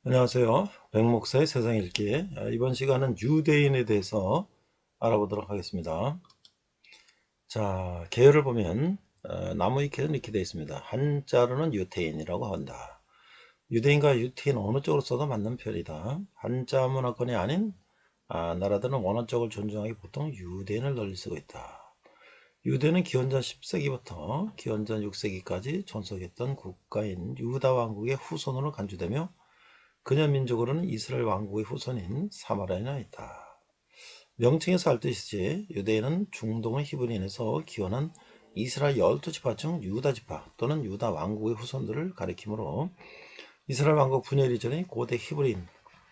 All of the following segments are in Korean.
안녕하세요. 백목사의 세상 읽기. 이번 시간은 유대인에 대해서 알아보도록 하겠습니다. 자, 계열을 보면 나무위키는 이렇게 되어 있습니다. 한자로는 유태인이라고 한다. 유대인과 유태인 어느 쪽으로 써도 맞는 표현이다. 한자 문화권이 아닌 나라들은 원어 쪽을 존중하기 보통 유대인을 널리 쓰고 있다. 유대는 기원전 10세기부터 기원전 6세기까지 존속했던 국가인 유다 왕국의 후손으로 간주되며 그녀 민족으로는 이스라엘 왕국의 후손인 사마리아에 있다. 명칭에서 알 듯이 유대인은 중동의 히브리인에서 기원한 이스라엘 12지파 중 유다지파 또는 유다 왕국의 후손들을 가리키므로 이스라엘 왕국 분열 이전의 고대 히브리인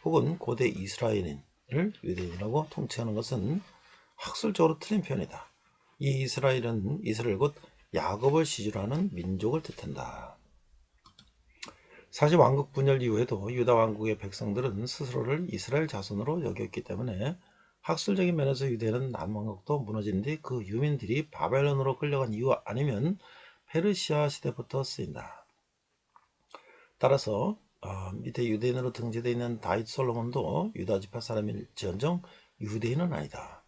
혹은 고대 이스라엘인을 유대인이라고 통칭하는 것은 학술적으로 틀린 표현이다. 이 이스라엘은 이스라엘 곧 야곱을 시주로 하는 민족을 뜻한다. 사실 왕국 분열 이후에도 유다 왕국의 백성들은 스스로를 이스라엘 자손으로 여겼기 때문에 학술적인 면에서 유대는 남왕국도 무너진 뒤 그 유민들이 바벨론으로 끌려간 이유 아니면 페르시아 시대부터 쓰인다. 따라서 밑에 유대인으로 등재되어 있는 다윗 솔로몬도 유다 지파 사람일지언정 유대인은 아니다.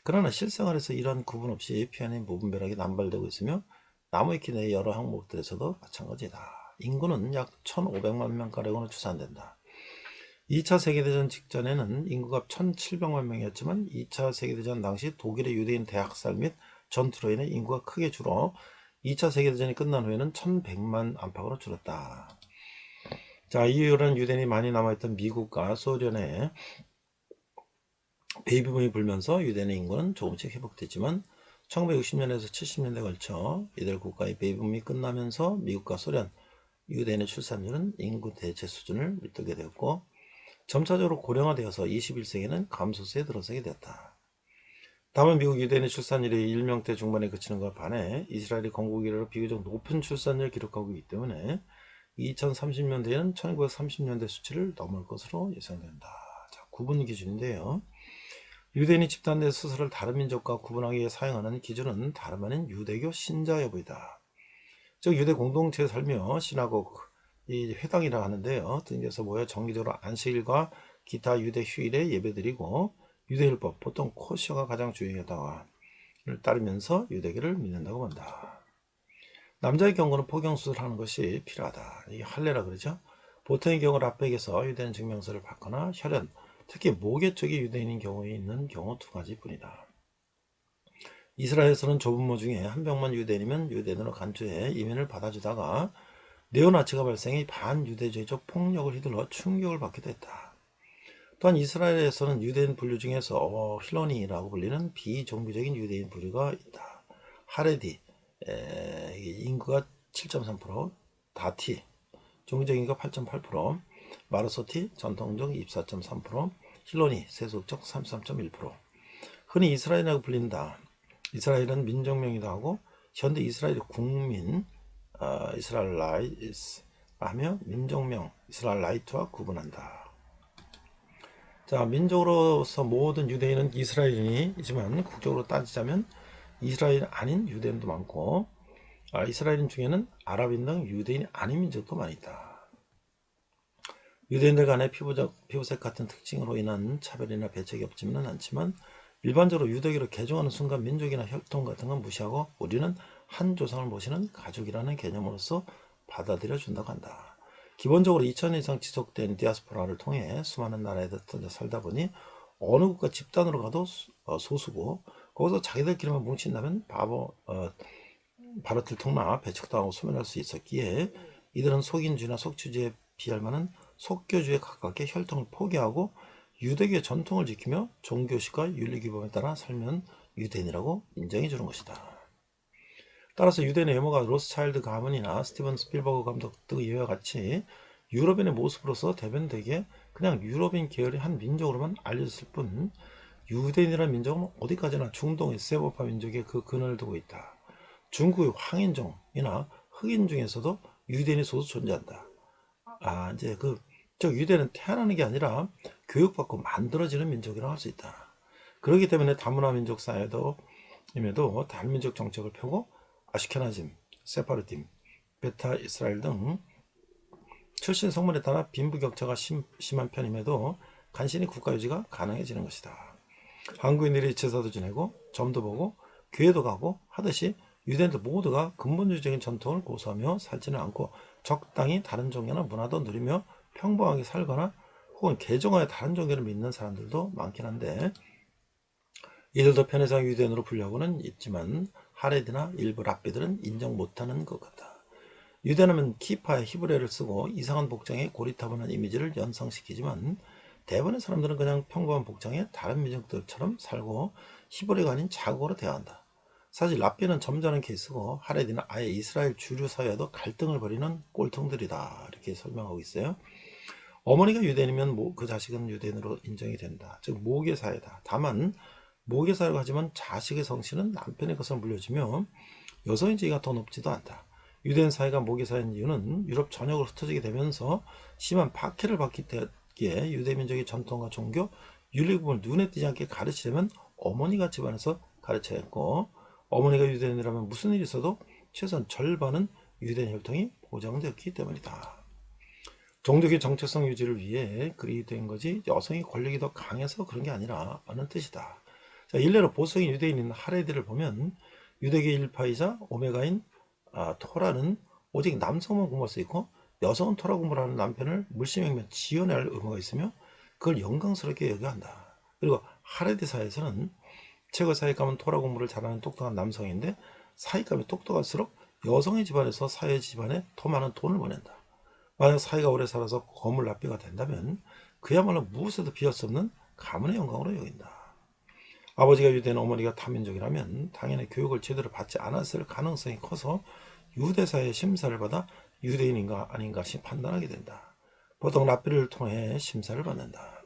그러나 실생활에서 이런 구분 없이 표현이 무분별하게 남발되고 있으며 나무위키 내 여러 항목들에서도 마찬가지다. 인구는 약 1500만 명가량으로 추산된다. 2차 세계대전 직전에는 인구가 1700만 명이었지만 2차 세계대전 당시 독일의 유대인 대학살 및 전투로 인해 인구가 크게 줄어 2차 세계대전이 끝난 후에는 1100만 안팎으로 줄었다. 자, 이후로는 유대인이 많이 남아있던 미국과 소련에 베이비붐이 불면서 유대인의 인구는 조금씩 회복됐지만 1960년에서 70년대에 걸쳐 이들 국가의 베이비붐이 끝나면서 미국과 소련, 유대인의 출산율은 인구 대체 수준을 밑돌게 되었고 점차적으로 고령화되어서 21세기에는 감소세에 들어서게 되었다. 다만 미국 유대인의 출산율이 1명대 중반에 그치는 것에 반해 이스라엘이 건국 이래로 비교적 높은 출산율을 기록하고 있기 때문에 2030년대에는 1930년대 수치를 넘을 것으로 예상된다. 자, 구분 기준인데요. 유대인이 집단 내 스스로를 다른 민족과 구분하기 위해 사용하는 기준은 다름 아닌 유대교 신자 여부이다. 즉 유대 공동체에 살며 시나고그 이 회당이라 하는데요. 등에서 모여 정기적으로 안식일과 기타 유대 휴일에 예배드리고 유대율법 보통 코시어가 가장 중요하다를 따르면서 유대교를 믿는다고 본다. 남자의 경우는 포경수술하는 것이 필요하다. 이게 할례라 그러죠. 보통의 경우는 앞백에서 유대인 증명서를 받거나 혈연, 특히 모계 쪽이 유대인인 경우에 있는 경우 두 가지뿐이다. 이스라엘에서는 조부모 중에 한 명만 유대인이면 유대인으로 간주해 이민을 받아주다가 네오나치가 발생해 반유대주의적 폭력을 휘둘러 충격을 받기도 했다. 또한 이스라엘에서는 유대인 분류 중에서 힐로니라고 불리는 비종교적인 유대인 부류가 있다. 하레디, 인구가 7.3%, 다티, 종교적 인구가 8.8%, 마르소티, 전통적 24.3%, 힐로니, 세속적 33.1%. 흔히 이스라엘이라고 불린다. 이스라엘은 민족명이기도 하고 현대 이스라엘 국민 이스라엘라이트 하며 민족명 이스라엘라이트와 구분한다. 자, 민족으로서 모든 유대인은 이스라엘인이지만 국적으로 따지자면 이스라엘 아닌 유대인도 많고 이스라엘인 중에는 아랍인 등 유대인이 아닌 민족도 많이 있다. 유대인들 간의 피부색 같은 특징으로 인한 차별이나 배척이 없지는 않지만 일반적으로 유대교를 개종하는 순간 민족이나 혈통 같은 건 무시하고 우리는 한 조상을 모시는 가족이라는 개념으로서 받아들여 준다고 한다. 기본적으로 2000년 이상 지속된 디아스포라를 통해 수많은 나라에 살다 보니 어느 국가 집단으로 가도 소수고 거기서 자기들끼리만 뭉친다면 바로 들통나 배척당하고 소멸할 수 있었기에 이들은 속인주의나 속주주의에 비할 만한 속교주의에 가깝게 혈통을 포기하고 유대교의 전통을 지키며 종교식과 윤리규범에 따라 살면 유대인이라고 인정해 주는 것이다. 따라서 유대인의 외모가 로스차일드 가문이나 스티븐 스필버그 감독 등 이와 같이 유럽인의 모습으로서 대변되게 그냥 유럽인 계열의 한 민족으로만 알려졌을 뿐 유대인이라는 민족은 어디까지나 중동의 세버파 민족의 그 근원을 두고 있다. 중국의 황인종이나 흑인 중에서도 유대인이 소수 존재한다. 이제 저 유대는 태어나는 게 아니라 교육받고 만들어지는 민족이라고 할 수 있다. 그렇기 때문에 다문화 민족 사회도 임에도 다민족 정책을 펴고 아시케나즘, 세파르팀, 베타 이스라엘 등 출신 성분에 따라 빈부격차가 심한 편임에도 간신히 국가 유지가 가능해지는 것이다. 한국인들이 제사도 지내고 점도 보고 교회도 가고 하듯이 유대인들 모두가 근본주의적인 전통을 고수하며 살지는 않고 적당히 다른 종교나 문화도 누리며 평범하게 살거나 혹은 개종하여 다른 종교를 믿는 사람들도 많긴 한데, 이들도 편의상 유대인으로 분류하고는 있지만 하레드나 일부 랍비들은 인정 못하는 것 같다. 유대인은 키파에 히브리어를 쓰고 이상한 복장에 고리타분한 이미지를 연상시키지만 대부분의 사람들은 그냥 평범한 복장에 다른 민족들처럼 살고 히브리어가 아닌 자국어로 대화한다. 사실 랍비는 점잖은 케이스고 하레디는 아예 이스라엘 주류 사회와도 갈등을 벌이는 꼴통들이다, 이렇게 설명하고 있어요. 어머니가 유대인이면 그 자식은 유대인으로 인정이 된다. 즉 모계사회다. 다만 모계사회라고 하지만 자식의 성씨는 남편의 것을 물려주며 여성의 지위가 더 높지도 않다. 유대인 사회가 모계사회인 이유는 유럽 전역으로 흩어지게 되면서 심한 박해를 받기 때문에 유대민족의 전통과 종교, 윤리구분을 눈에 띄지 않게 가르치려면 어머니가 집안에서 가르쳐야 했고, 어머니가 유대인이라면 무슨 일이 있어도 최소한 절반은 유대인 혈통이 보장되었기 때문이다. 종족의 정체성 유지를 위해 그리 된 거지 여성의 권력이 더 강해서 그런 게 아니라 라는 뜻이다. 자, 일례로 보수적인 유대인인 하레디를 보면 유대계 일파이자 오메가인 토라는 오직 남성만 공부할 수 있고 여성은 토라 공부를 하는 남편을 물심양면 지원해야 할 의무가 있으며 그걸 영광스럽게 여겨야 한다. 그리고 하레디 사회에서는 최고 사익감은 토라 공부를 잘하는 똑똑한 남성인데 사익감이 똑똑할수록 여성의 집안에서 사회 집안에 더 많은 돈을 보낸다. 만약 사이가 오래 살아서 거물 납비가 된다면 그야말로 무엇에도 비할 수 없는 가문의 영광으로 여긴다. 아버지가 유대인, 어머니가 타민족이라면 당연히 교육을 제대로 받지 않았을 가능성이 커서 유대사의 심사를 받아 유대인인가 아닌가 판단하게 된다. 보통 랍비를 통해 심사를 받는다.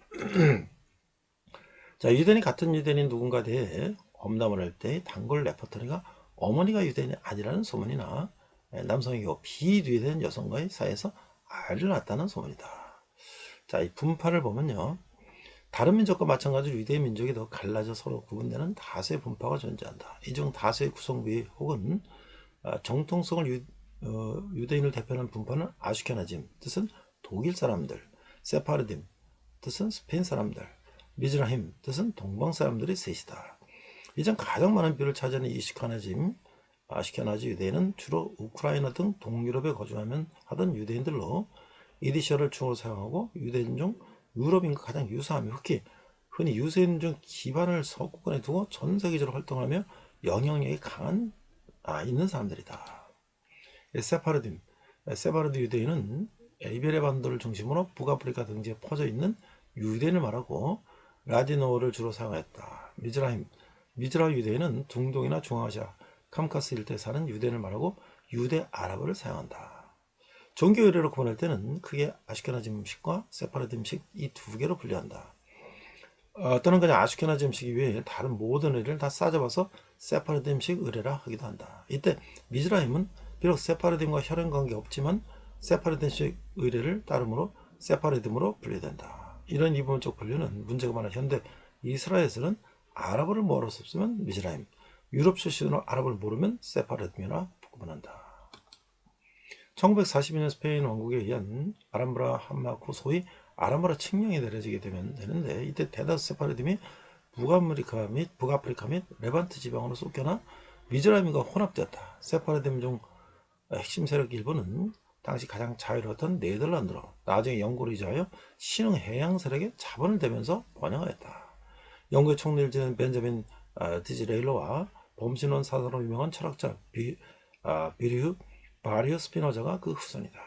자, 유대인이 같은 유대인인 누군가에 대해 엄담을 할 때 단골 레퍼토리가 어머니가 유대인이 아니라는 소문이나 남성의 경우 비유대인 여성과의 사이에서 아이를 낳았다는 소문이다. 자, 이 분파를 보면요, 다른 민족과 마찬가지로 유대인 민족이 더 갈라져 서로 구분되는 다수의 분파가 존재한다. 이 중 다수의 구성부위 혹은 정통성을 유대인을 대표하는 분파는 아슈케나즘, 뜻은 독일 사람들, 세파르딤, 뜻은 스페인 사람들, 미즈라힘, 뜻은 동방 사람들이 셋이다. 이전 가장 많은 비율을 차지하는 아시케나지 유대인은 주로 우크라이나 등 동유럽에 거주하던 유대인들로 이디셔를 충으로 사용하고 유대인 중 유럽인과 가장 유사하며 흔히 유대인 중 기반을 서구권에 두고 전 세계적으로 활동하며 영향력이 있는 사람들이다. 세파르드 유대인은 이베리아 반도를 중심으로 북아프리카 등지에 퍼져 있는 유대인을 말하고 라디노어를 주로 사용했다. 미즈라 유대인은 중동이나 중앙아시아, 캄카스 일대에 사는 유대인을 말하고 유대 아랍어를 사용한다. 종교 의례로 구분할 때는 크게 아슈케나즘식과 세파르딤식 이 두 개로 분류한다. 또는 그냥 아슈케나즘식 이외에 다른 모든 의례를 다 싸잡아서 세파르딤식 의례라 하기도 한다. 이때 미즈라힘은 비록 세파르딤과 혈연 관계 없지만 세파르딤식 의례를 따름으로 세파르딤으로 분류된다. 이런 이분적 분류는 문제가 많아 현대 이스라엘에서는 아랍어를 모를 수 없으면 미즈라힘, 유럽 출신으로 아랍어를 모르면 세파르딤이라 구분한다. 1942년 스페인 왕국에 의한 아람브라 함마코 소위 아람브라 칙령이 내려지게 되는데 이때 대다수 세파르딤이 북아프리카 및 레반트 지방으로 쫓겨나 미즈라임과 혼합되었다. 세파르딤 중 핵심 세력 일부는 당시 가장 자유로웠던 네덜란드로 나중에 영국으로 이주하여 신흥 해양 세력에 자본을 대면서 번영하였다. 영국의 총리를 지낸 벤자민 디즈레일러와 범신론 사사로 유명한 철학자 바리오 스피노자가 그 후손이다.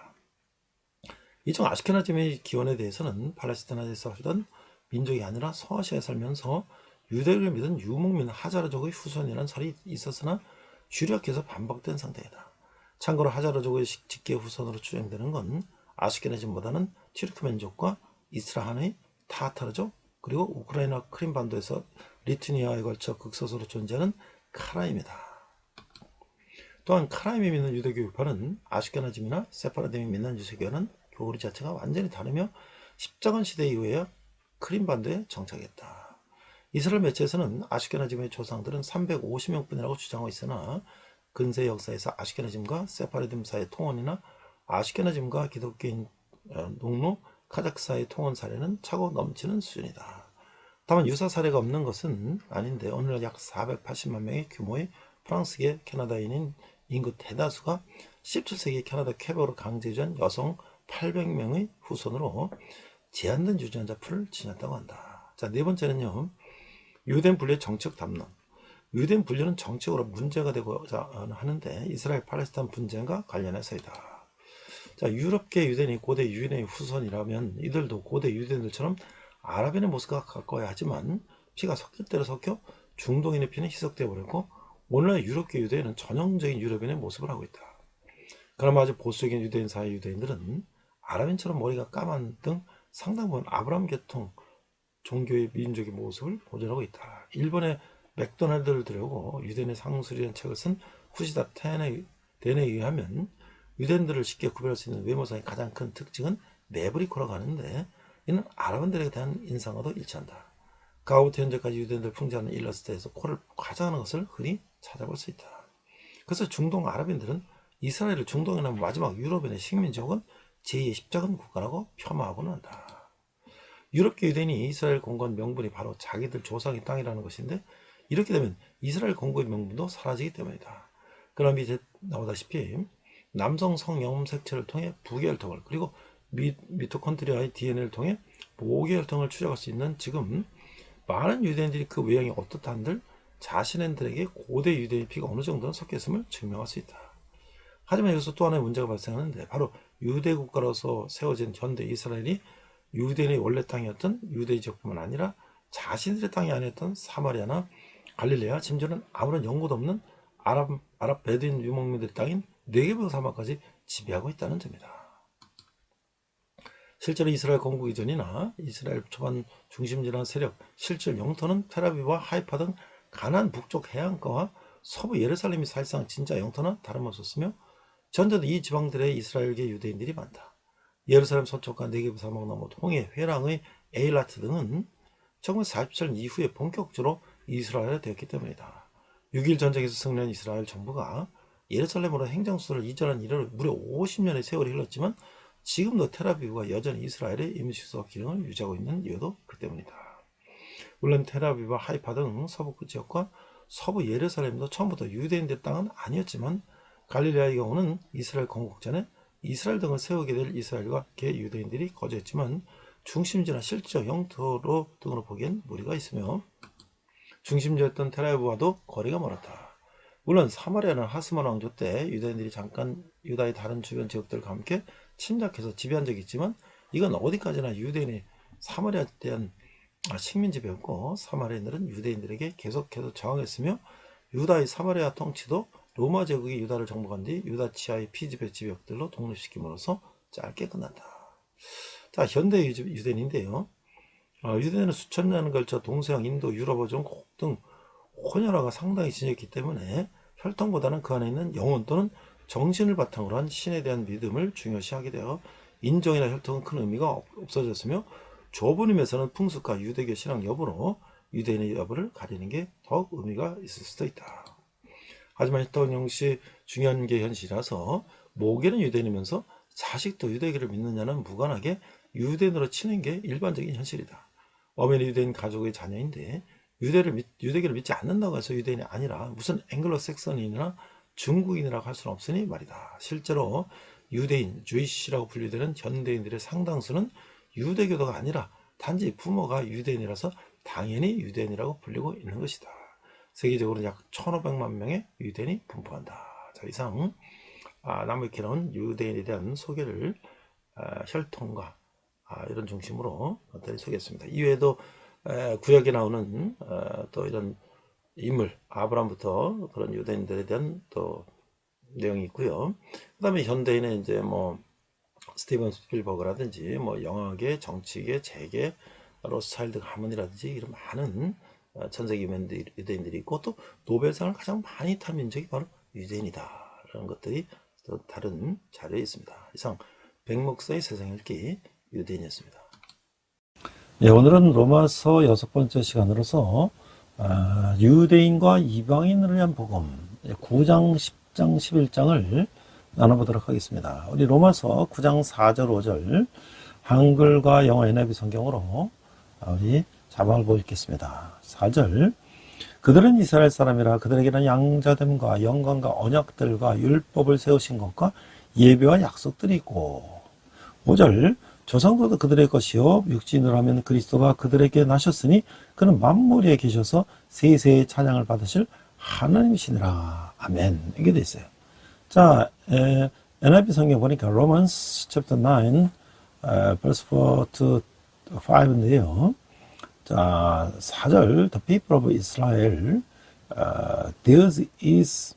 이중 아시케나즘의 기원에 대해서는 팔레스타인에서 살던 민족이 아니라 서아시아에 살면서 유대를 믿은 유목민 하자르족의 후손이라는 설이 있었으나 주력해서 반박된 상태이다. 참고로 하자르족의 직계 후손으로 추정되는 건 아시케나즘보다는 튀르크멘족과 이스라한의 타타르족 그리고 우크라이나 크림반도에서 리투니아에 걸쳐 극소수로 존재하는 카라임이다. 또한 카라임이 믿는 유대교육파는 아슈케나즘이나 세파르딤이 믿는 유대교와는 교리 자체가 완전히 다르며 십자군 시대 이후에야 크림반도에 정착했다. 이스라엘 매체에서는 아슈케나즘의 조상들은 350명뿐이라고 주장하고 있으나 근세 역사에서 아슈케나즘과 세파르딤 사이의 통혼이나 아슈케나즘과 기독교인 농노, 카자흐스탄의 통원 사례는 차고 넘치는 수준이다. 다만 유사 사례가 없는 것은 아닌데 오늘날 약 480만 명의 규모의 프랑스계 캐나다인인 인구 대다수가 17세기 캐나다 퀘벡으로 강제 유전 여성 800명의 후손으로 제한된 유전자 풀을 지녔다고 한다. 자, 네 번째는요. 유대인 분리의 정치적 담론. 유대인 분리는 정치적으로 문제가 되고 하는데 이스라엘 팔레스타인 분쟁과 관련해서이다. 자, 유럽계 유대인이 고대 유대인의 후손이라면 이들도 고대 유대인들처럼 아랍인의 모습과 가까워야 하지만 피가 섞일 대로 섞여 중동인의 피는 희석되어 버렸고 오늘날 유럽계 유대인은 전형적인 유럽인의 모습을 하고 있다. 그러나 아주 보수적인 유대인 사회 유대인들은 아랍인처럼 머리가 까만 등 상당 부분 아브라함 계통 종교의 민족의 모습을 보존하고 있다. 일본의 맥도날드를 들여오고 유대인의 상술이라는 책을 쓴 후시다 덴에 의하면 유대인들을 쉽게 구별할 수 있는 외모상의 가장 큰 특징은 네브리코라고 하는데 이는 아랍인들에 대한 인상과도 일치한다. 그아부터 현재까지 유대인들 풍자하는 일러스트에서 코를 과장하는 것을 흔히 찾아볼 수 있다. 그래서 중동 아랍인들은 이스라엘을 중동이나 마지막 유럽인의 식민지 혹은 제2의 십자군 국가라고 폄하하고는 한다. 유럽계 유대인이 이스라엘 공고한 명분이 바로 자기들 조상의 땅이라는 것인데 이렇게 되면 이스라엘 공고의 명분도 사라지기 때문이다. 그럼 밑에 나오다시피 남성 성염 색체를 통해 부계혈통을 그리고 미토콘드리아의 DNA를 통해 모계혈통을 추적할 수 있는 지금 많은 유대인들이 그 외형이 어떻다 한들 자신들에게 고대 유대인의 피가 어느 정도는 섞여 있음을 증명할 수 있다. 하지만 여기서 또 하나의 문제가 발생하는데 바로 유대 국가로서 세워진 현대 이스라엘이 유대인의 원래 땅이었던 유대 지역뿐만 아니라 자신들의 땅이 아니었던 사마리아나 갈릴레아 심지어는 아무런 연고도 없는 아랍 베두인 유목민들의 땅인 네게브 사막까지 지배하고 있다는 점이다. 실제로 이스라엘 건국 이전이나 이스라엘 초반 중심지라는 세력 실질 영토는 텔아비브와 하이파 등 가나안 북쪽 해안가와 서부 예루살렘이 사실상 진짜 영토는 다름없었으며 전제도 이 지방들의 이스라엘계 유대인들이 많다. 예루살렘 서쪽과 네게브 사막 너머 홍해, 회랑의 에일라트 등은 1947년 이후에 본격적으로 이스라엘이 되었기 때문이다. 6.1 전쟁에서 승리한 이스라엘 정부가 예루살렘으로 행정수를 이전한 이래 무려 50년의 세월이 흘렀지만 지금도 텔아비브가 여전히 이스라엘의 임시수도 기능을 유지하고 있는 이유도 그 때문이다. 물론 텔아비브와 하이파 등 서부 지역과 서부 예루살렘도 처음부터 유대인들 땅은 아니었지만 갈릴레아의 경우는 이스라엘 건국 전에 이스라엘 등을 세우게 될 이스라엘과 개 유대인들이 거주했지만 중심지나 실질적 영토로 등으로 보기엔 무리가 있으며 중심지였던 텔아비브와도 거리가 멀었다. 물론 사마리아는 하스몬 왕조 때 유대인들이 잠깐 유다의 다른 주변 지역들과 함께 침략해서 지배한 적이 있지만 이건 어디까지나 유대인의 사마리아에 대한 식민지배였고 사마리아인들은 유대인들에게 계속해서 저항했으며 유다의 사마리아 통치도 로마 제국이 유다를 정복한 뒤 유다 치하의 피지배 지역들로 독립시킴으로써 짧게 끝났다. 자, 현대 유대인인데요. 유대인은 수천 년을 걸쳐 동서양, 인도, 유럽, 어종 등 혼혈화가 상당히 진했기 때문에 혈통보다는 그 안에 있는 영혼 또는 정신을 바탕으로 한 신에 대한 믿음을 중요시하게 되어 인종이나 혈통은 큰 의미가 없어졌으며 좁은 의미에서는 풍습과 유대교 신앙 여부로 유대인의 여부를 가리는 게 더욱 의미가 있을 수도 있다. 하지만 혈통 역시 중요한 게 현실이라서 모계는 유대인이면서 자식도 유대교를 믿느냐는 무관하게 유대인으로 치는 게 일반적인 현실이다. 어머니 유대인 가족의 자녀인데 유대교를 믿지 않는다고 해서 유대인이 아니라 무슨 앵글로색선인이나 중국인이라고 할 수는 없으니 말이다. 실제로 유대인, 주이시라고 분류되는 현대인들의 상당수는 유대교도가 아니라 단지 부모가 유대인이라서 당연히 유대인이라고 불리고 있는 것이다. 세계적으로 약 1500만 명의 유대인이 분포한다. 자, 이상 나무위키에 나온 유대인에 대한 소개를 혈통과 이런 중심으로 소개했습니다. 이외에도 구약에 나오는 또 이런 인물, 아브라함부터 그런 유대인들에 대한 또 내용이 있고요. 그 다음에 현대인의 이제 뭐 스티븐 스필버그라든지 뭐 영화계, 정치계, 재계, 로스차일드 가문이라든지 이런 많은 전 세계 유대인들이 있고 또 노벨상을 가장 많이 탄 민족이 바로 유대인이다. 라는 것들이 또 다른 자료에 있습니다. 이상 백목사의 세상 읽기 유대인이었습니다. 네, 오늘은 로마서 6번째 시간으로서 유대인과 이방인을 위한 복음 9장, 10장, 11장을 나눠보도록 하겠습니다. 우리 로마서 9장 4절 5절 한글과 영어 NIV 성경으로 우리 자막을 보고 읽겠습니다. 4절 그들은 이스라엘 사람이라 그들에게는 양자됨과 영광과 언약들과 율법을 세우신 것과 예배와 약속들이 있고 5절 조상들도 그들의 것이요 육신으로 하면 그리스도가 그들에게 나셨으니 그는 만물 위에 계셔서 세세의 찬양을 받으실 하나님이시니라. 아멘. 이게 돼 있어요. 자, NIV 성경 보니까 Romans chapter 9 verse 4 to 5인데요. 자, 4절 The people of Israel theirs is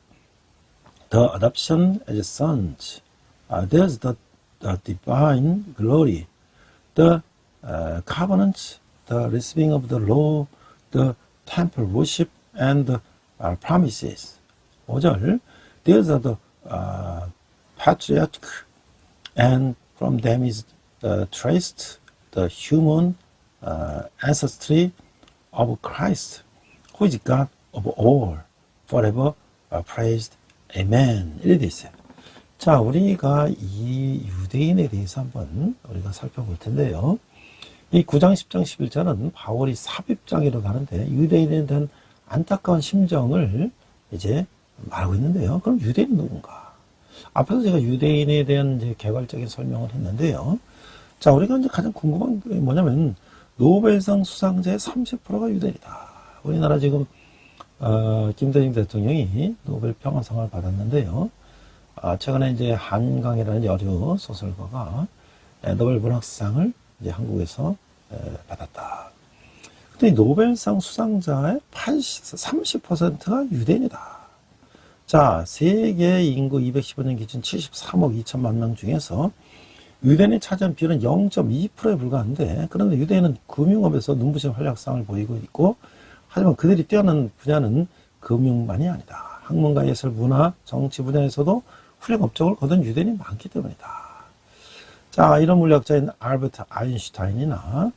the adoption as sons. Theirs the divine glory, the covenant, the receiving of the law, the temple worship, and the promises. 5절 These are the patriarch, and from them is traced the human ancestry of Christ, who is God of all, forever praised. Amen. 이렇게 돼 있어요. 자, 우리가 이 유대인에 대해서 한번 우리가 살펴볼 텐데요. 이 9장, 10장, 11장은 바울이 삽입장이라고 하는데 유대인에 대한 안타까운 심정을 이제 말하고 있는데요. 그럼 유대인은 누군가? 앞에서 제가 유대인에 대한 이제 개괄적인 설명을 했는데요. 자, 우리가 이제 가장 궁금한 게 뭐냐면 노벨상 수상자의 30%가 유대인이다. 우리나라 지금 김대중 대통령이 노벨 평화상을 받았는데요. 최근에 이제 한강이라는 여류 소설가가 노벨 문학상을 이제 한국에서 받았다. 근데 이 노벨상 수상자의 30%가 유대인이다. 자, 세계 인구 215년 기준 73억 2천만 명 중에서 유대인이 차지한 비율은 0.2%에 불과한데, 그런데 유대인은 금융업에서 눈부신 활약상을 보이고 있고, 하지만 그들이 뛰어난 분야는 금융만이 아니다. 학문과 예술, 문화, 정치 분야에서도 훌륭한 업적을 거둔 유대인이 많기 때문이다. 자, 이런 물리학자인 알버트 아인슈타인이나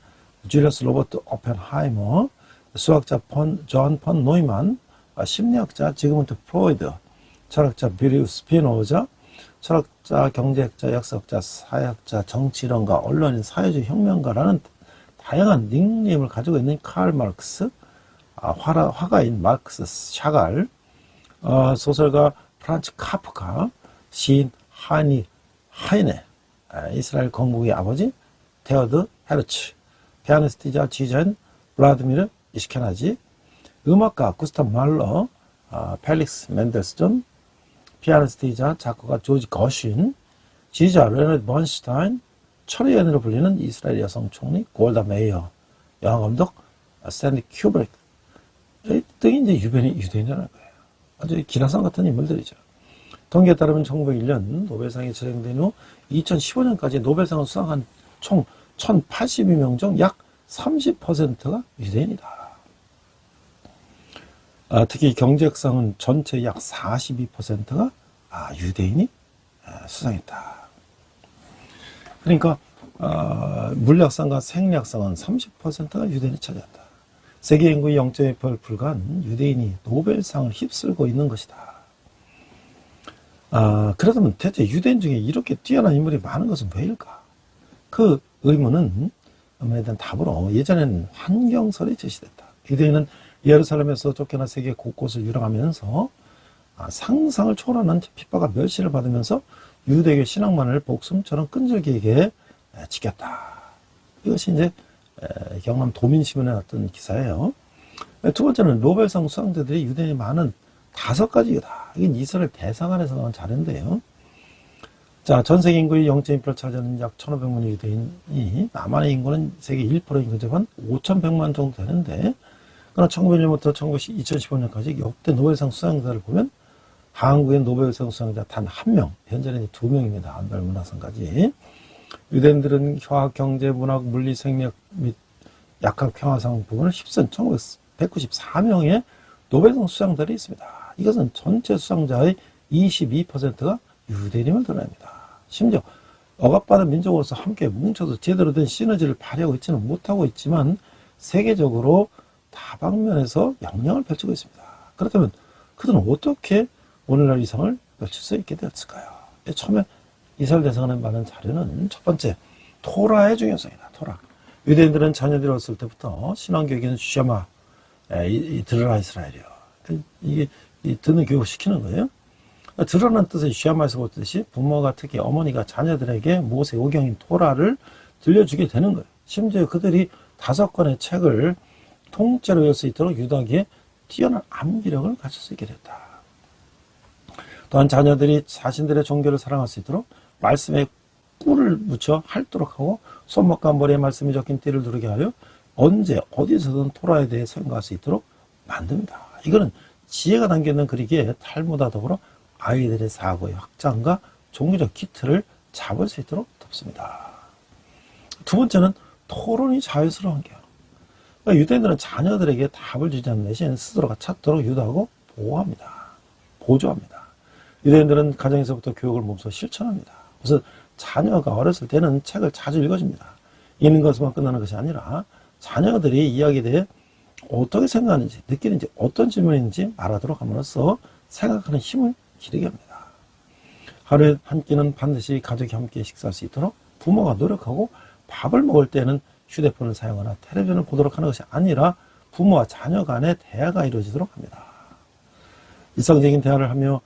줄리어스 로버트 오펜하이머, 수학자 존 폰 노이만, 심리학자 지그문트 프로이드, 철학자 비리우 스피노자, 철학자, 경제학자, 역사학자, 사회학자, 정치론가, 언론인, 사회주의 혁명가라는 다양한 닉네임을 가지고 있는 칼 마르크스, 화가인 마르크스 샤갈, 소설가 프란츠 카프카, 시인 하이네, 이스라엘 건국의 아버지 테오드 헤르츠, 피아니스트이자 지휘자인 블라디미르 이시케나지, 음악가 구스타브 말러, 펠릭스 멘델스존, 피아니스트이자 작곡가 조지 거신, 지휘자 레너드 번슈타인, 철의 연인으로 불리는 이스라엘 여성 총리 골다 메이어, 영화감독 스탠리 큐브릭 등이 이제 유대인이라는 거예요. 아주 기라성 같은 인물들이죠. 통계에 따르면 1901년 노벨상이 제정된 후 2015년까지 노벨상을 수상한 총 1082명 중 약 30%가 유대인이다. 특히 경제학상은 전체 약 42%가 유대인이 수상했다. 그러니까 물리학상과 생리학상은 30%가 유대인이 차지한다. 세계 인구의 0.1%에 불과한 유대인이 노벨상을 휩쓸고 있는 것이다. 그렇다면 대체 유대인 중에 이렇게 뛰어난 인물이 많은 것은 왜일까? 그 의문은 대한 답으로 예전에는 환경설이 제시됐다. 유대인은 예루살렘에서 쫓겨나 세계 곳곳을 유랑하면서 상상을 초월하는 핍박과 멸시를 받으면서 유대교 신앙만을 목숨처럼 끈질기게 지켰다. 이것이 이제 경남 도민신문에 났던 기사예요. 두 번째는 노벨상 수상자들이 유대인이 많은 5가지다. 이게 이스라엘 대사관에서 나온 자료인데요. 자, 전 세계 인구의 0.1%를 차지하는 약 1,500만의 유대인이 남한의 인구는 세계 1%인 근처 한 5,100만 정도 되는데, 그러나 1901년부터 2015년까지 역대 노벨상 수상자를 보면 한국의 노벨상 수상자 단 1명, 현재는 2명입니다. 안벨 문학상까지. 유대인들은 화학, 경제, 문학, 물리, 생리학 및 약학 평화상 부분을 휩쓴 194명의 노벨상 수상자들이 있습니다. 이것은 전체 수상자의 22%가 유대인임을 드러냅니다. 심지어 억압받은 민족으로서 함께 뭉쳐서 제대로 된 시너지를 발휘하고 있지는 못하고 있지만 세계적으로 다방면에서 영향을 펼치고 있습니다. 그렇다면 그들은 어떻게 오늘날 이상을 펼칠 수 있게 되었을까요? 처음에 이스라엘 대성하는 많은 자료는 첫 번째, 토라의 중요성이다. 토라. 유대인들은 자녀들이 어렸을 때부터 신앙교육에는 쉐마, 들으라 이스라엘이요. 이게 듣는 교육을 시키는 거예요. 들으라는 뜻의 쉐마에서 보듯이 부모가 특히 어머니가 자녀들에게 모세 오경인 토라를 들려주게 되는 거예요. 심지어 그들이 5권의 책을 통째로 외울 수 있도록 유도하기에 뛰어난 암기력을 가질 수 있게 됐다. 또한 자녀들이 자신들의 종교를 사랑할 수 있도록 말씀에 꿀을 묻혀 핥도록 하고 손목과 머리에 말씀이 적힌 띠를 두르게 하여 언제 어디서든 토라에 대해 생각할 수 있도록 만듭니다. 이거는 지혜가 담겨있는 글이기에 탈무드와 더불어 아이들의 사고의 확장과 종교적 기틀을 잡을 수 있도록 돕습니다. 두 번째는 토론이 자유스러운 게 그러니까 유대인들은 자녀들에게 답을 주지 않는 대신 스스로가 찾도록 유도하고 보조합니다. 유대인들은 가정에서부터 교육을 몸소 실천합니다. 그래서 자녀가 어렸을 때는 책을 자주 읽어줍니다. 읽는 것으로만 끝나는 것이 아니라 자녀들이 이야기에 대해 어떻게 생각하는지, 느끼는지, 어떤 질문인지 말하도록 함으로써 생각하는 힘을 기르게 합니다. 하루에 한 끼는 반드시 가족이 함께 식사할 수 있도록 부모가 노력하고 밥을 먹을 때는 휴대폰을 사용하거나 텔레비전을 보도록 하는 것이 아니라 부모와 자녀 간의 대화가 이루어지도록 합니다. 일상적인 대화를 하며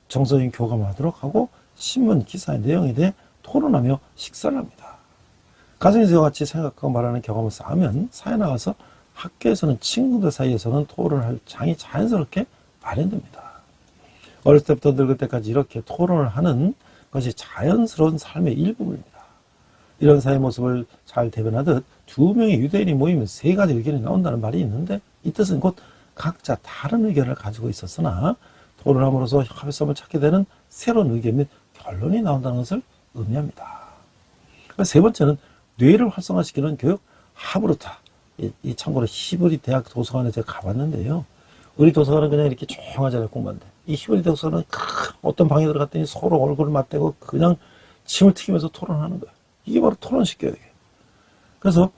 정서적인 교감을 하도록 하고 신문 기사의 내용에 대해 토론하며 식사를 합니다. 가정에서 같이 생각하고 말하는 경험을 쌓으면 사회 나가서 학교에서는 친구들 사이에서는 토론할 장이 자연스럽게 마련됩니다. 어렸을 때부터 늙을 때까지 이렇게 토론을 하는 것이 자연스러운 삶의 일부분입니다. 이런 사회 모습을 잘 대변하듯 2명의 유대인이 모이면 3가지 의견이 나온다는 말이 있는데 이 뜻은 곧 각자 다른 의견을 가지고 있었으나 토론함으로써 합의점을 찾게 되는 새로운 의견 및 결론이 나온다는 것을 의미합니다. 세 번째는 뇌를 활성화시키는 교육 하브루타. 이 참고로 히브리 대학 도서관에 제가 가봤는데요. 우리 도서관은 그냥 이렇게 조용하잖아요, 공부하는데. 이 히브리 도서관은 어떤 방에 들어갔더니 서로 얼굴을 맞대고 그냥 침을 튀기면서 토론하는 거예요. 이게 바로 토론식 교육이에요. 그래서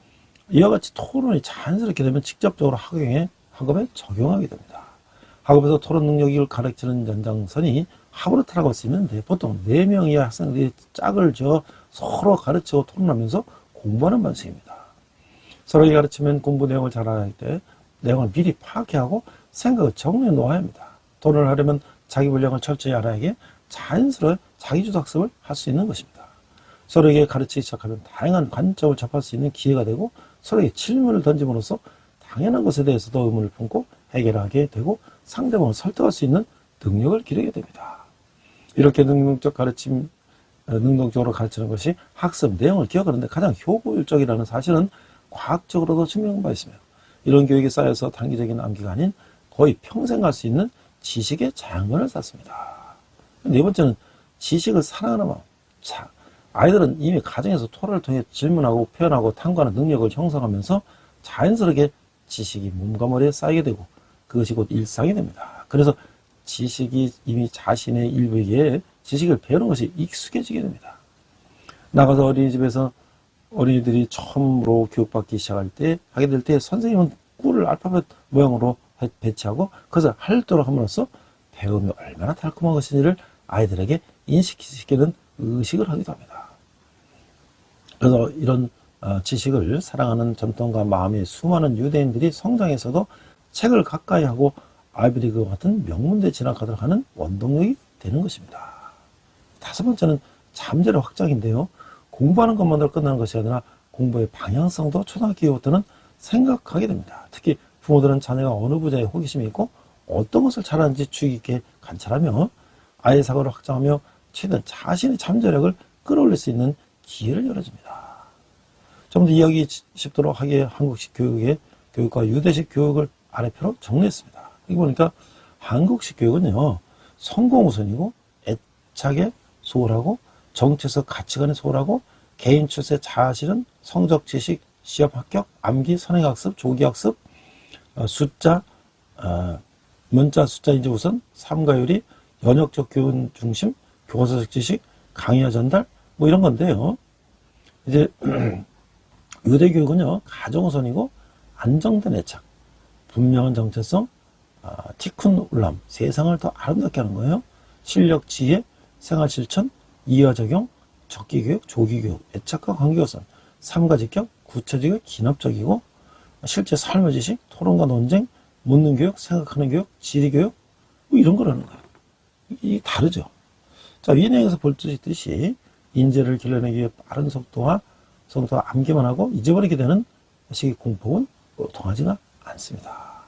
이와 같이 토론이 자연스럽게 되면 직접적으로 학업에 적용하게 됩니다. 학업에서 토론 능력을 가르치는 연장선이 하브루타라고 쓰이는데 보통 4명의 학생들이 짝을 지어 서로 가르치고 토론하면서 공부하는 방식입니다. 서로에게 가르치면 공부 내용을 잘 알아야 할 때 내용을 미리 파악하고 생각을 정리해 놓아야 합니다. 토론을 하려면 자기 분량을 철저히 알아야 하기에 자연스러운 자기주도 학습을 할 수 있는 것입니다. 서로에게 가르치기 시작하면 다양한 관점을 접할 수 있는 기회가 되고 서로에게 질문을 던짐으로써 당연한 것에 대해서도 의문을 품고 해결하게 되고 상대방을 설득할 수 있는 능력을 기르게 됩니다. 이렇게 능동적으로 가르치는 것이 학습 내용을 기억하는 데 가장 효율적이라는 사실은 과학적으로도 증명한 바 있으며 이런 교육이 쌓여서 단기적인 암기가 아닌 거의 평생 갈 수 있는 지식의 장관을 쌓습니다. 네 번째는 지식을 사랑하는 마음. 아이들은 이미 가정에서 토론을 통해 질문하고 표현하고 탐구하는 능력을 형성하면서 자연스럽게 지식이 몸과 머리에 쌓이게 되고 그것이 곧 일상이 됩니다. 그래서 지식이 이미 자신의 일부이기에 지식을 배우는 것이 익숙해지게 됩니다. 나가서 어린이집에서 어린이들이 처음으로 교육받기 하게 될 때 선생님은 꿀을 알파벳 모양으로 배치하고 그것을 핥도록 함으로써 배움이 얼마나 달콤한 것인지를 아이들에게 인식시키는 의식을 하기도 합니다. 그래서 이런 지식을 사랑하는 전통과 마음의 수많은 유대인들이 성장에서도 책을 가까이 하고 아이비리그와 같은 명문대에 진학하도록 하는 원동력이 되는 것입니다. 5번째는 잠재력 확장인데요. 공부하는 것만으로 끝나는 것이 아니라 공부의 방향성도 초등학교 이후부터는 생각하게 됩니다. 특히 부모들은 자녀가 어느 분야에 호기심이 있고 어떤 것을 잘하는지 주의 깊게 관찰하며 아이의 사고를 확장하며 최대한 자신의 잠재력을 끌어올릴 수 있는 기회를 열어줍니다. 좀 더 이해하기 쉽도록 하기에 한국식 교육과 유대식 교육을 아래표로 정리했습니다. 여기 보니까 한국식 교육은요, 성공 우선이고 애착에 소홀하고 정체성 가치관에 소홀하고 개인 출세 자아실현, 성적 지식, 시험 합격, 암기, 선행학습, 조기학습, 숫자, 문자 숫자 인지 우선, 삼가요리, 연역적 교훈 중심, 교과서적 지식, 강의와 전달, 뭐 이런 건데요. 이제 유대 교육은요, 가정 우선이고 안정된 애착, 분명한 정체성, 티쿤 울람, 세상을 더 아름답게 하는 거예요. 실력, 지혜, 생활 실천, 이하 적용, 적기 교육, 조기 교육, 애착과 관계교선, 삼가직격, 구체적이고 기납적이고 실제 삶의 지식, 토론과 논쟁, 묻는 교육, 생각하는 교육, 지리 교육 뭐 이런 거라는 거야. 이 다르죠. 자, 위 내용에서 볼 수 있듯이 인재를 길러내기 위해 빠른 속도와 암기만 하고 잊어버리게 되는 시기 공폭은 보통하지가 않습니다.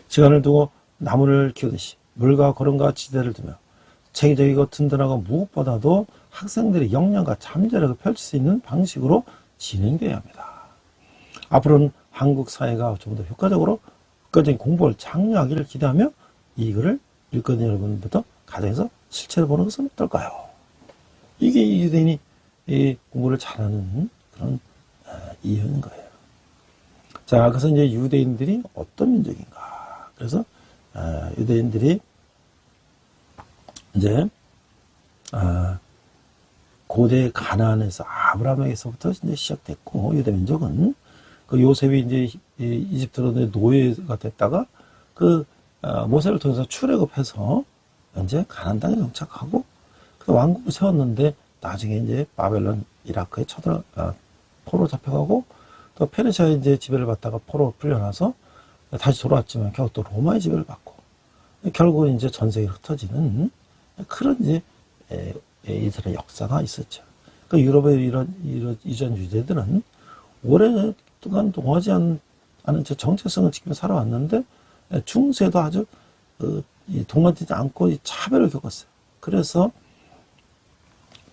시간을 두고 나무를 키우듯이 물과 거름과 지대를 두며 체계적이고 든든하고 무엇보다도 학생들의 역량과 잠재력을 펼칠 수 있는 방식으로 진행되어야 합니다. 앞으로는 한국 사회가 좀 더 효과적인 공부를 장려하기를 기대하며 이 글을 읽거든 여러분부터 가정에서 실체를 보는 것은 어떨까요? 이게 유대인이 공부를 잘하는 그런 이유인 거예요. 자, 그래서 이제 유대인들이 어떤 민족인가? 그래서 유대인들이 이제 고대 가나안에서 아브라함에게서부터 이제 시작됐고, 유대 민족은 그 요셉이 이제 이집트로 노예가 됐다가 그 모세를 통해서 출애굽해서 이제 가나안 땅에 정착하고 그 왕국을 세웠는데 나중에 이제 바벨론, 이라크에 포로 잡혀가고 또 페르시아의 이제 지배를 받다가 포로 풀려나서 다시 돌아왔지만 결국 또 로마의 지배를 받고 결국은 이제 전 세계로 흩어지는 그런 이제 이스라엘 역사가 있었죠. 그 유럽의 이전 유대들은 오랫동안 동하지 않은 정체성을 지키며 살아왔는데 중세도 아주 동반되지 않고 차별을 겪었어요. 그래서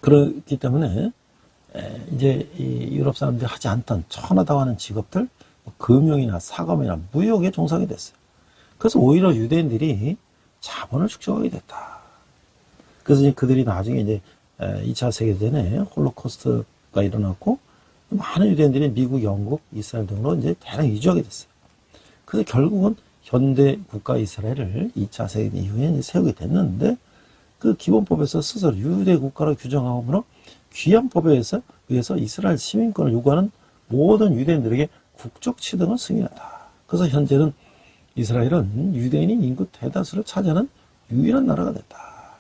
그렇기 때문에 이제 이 유럽 사람들이 하지 않던 천하다고 하는 직업들, 금융이나 사검이나 무역에 종사하게 됐어요. 그래서 오히려 유대인들이 자본을 축적하게 됐다. 그래서 이제 그들이 나중에 이제 2차 세계대전에 홀로코스트가 일어났고 많은 유대인들이 미국, 영국, 이스라엘 등으로 이제 대량 이주하게 됐어요. 그래서 결국은 현대 국가 이스라엘을 2차 세계대전 이후에 이제 세우게 됐는데 그 기본법에서 스스로 유대 국가로 규정함으로 귀환법에 의해서 이스라엘 시민권을 요구하는 모든 유대인들에게 국적 취득을 승인한다. 그래서 현재는 이스라엘은 유대인이 인구 대다수를 차지하는 유일한 나라가 됐다.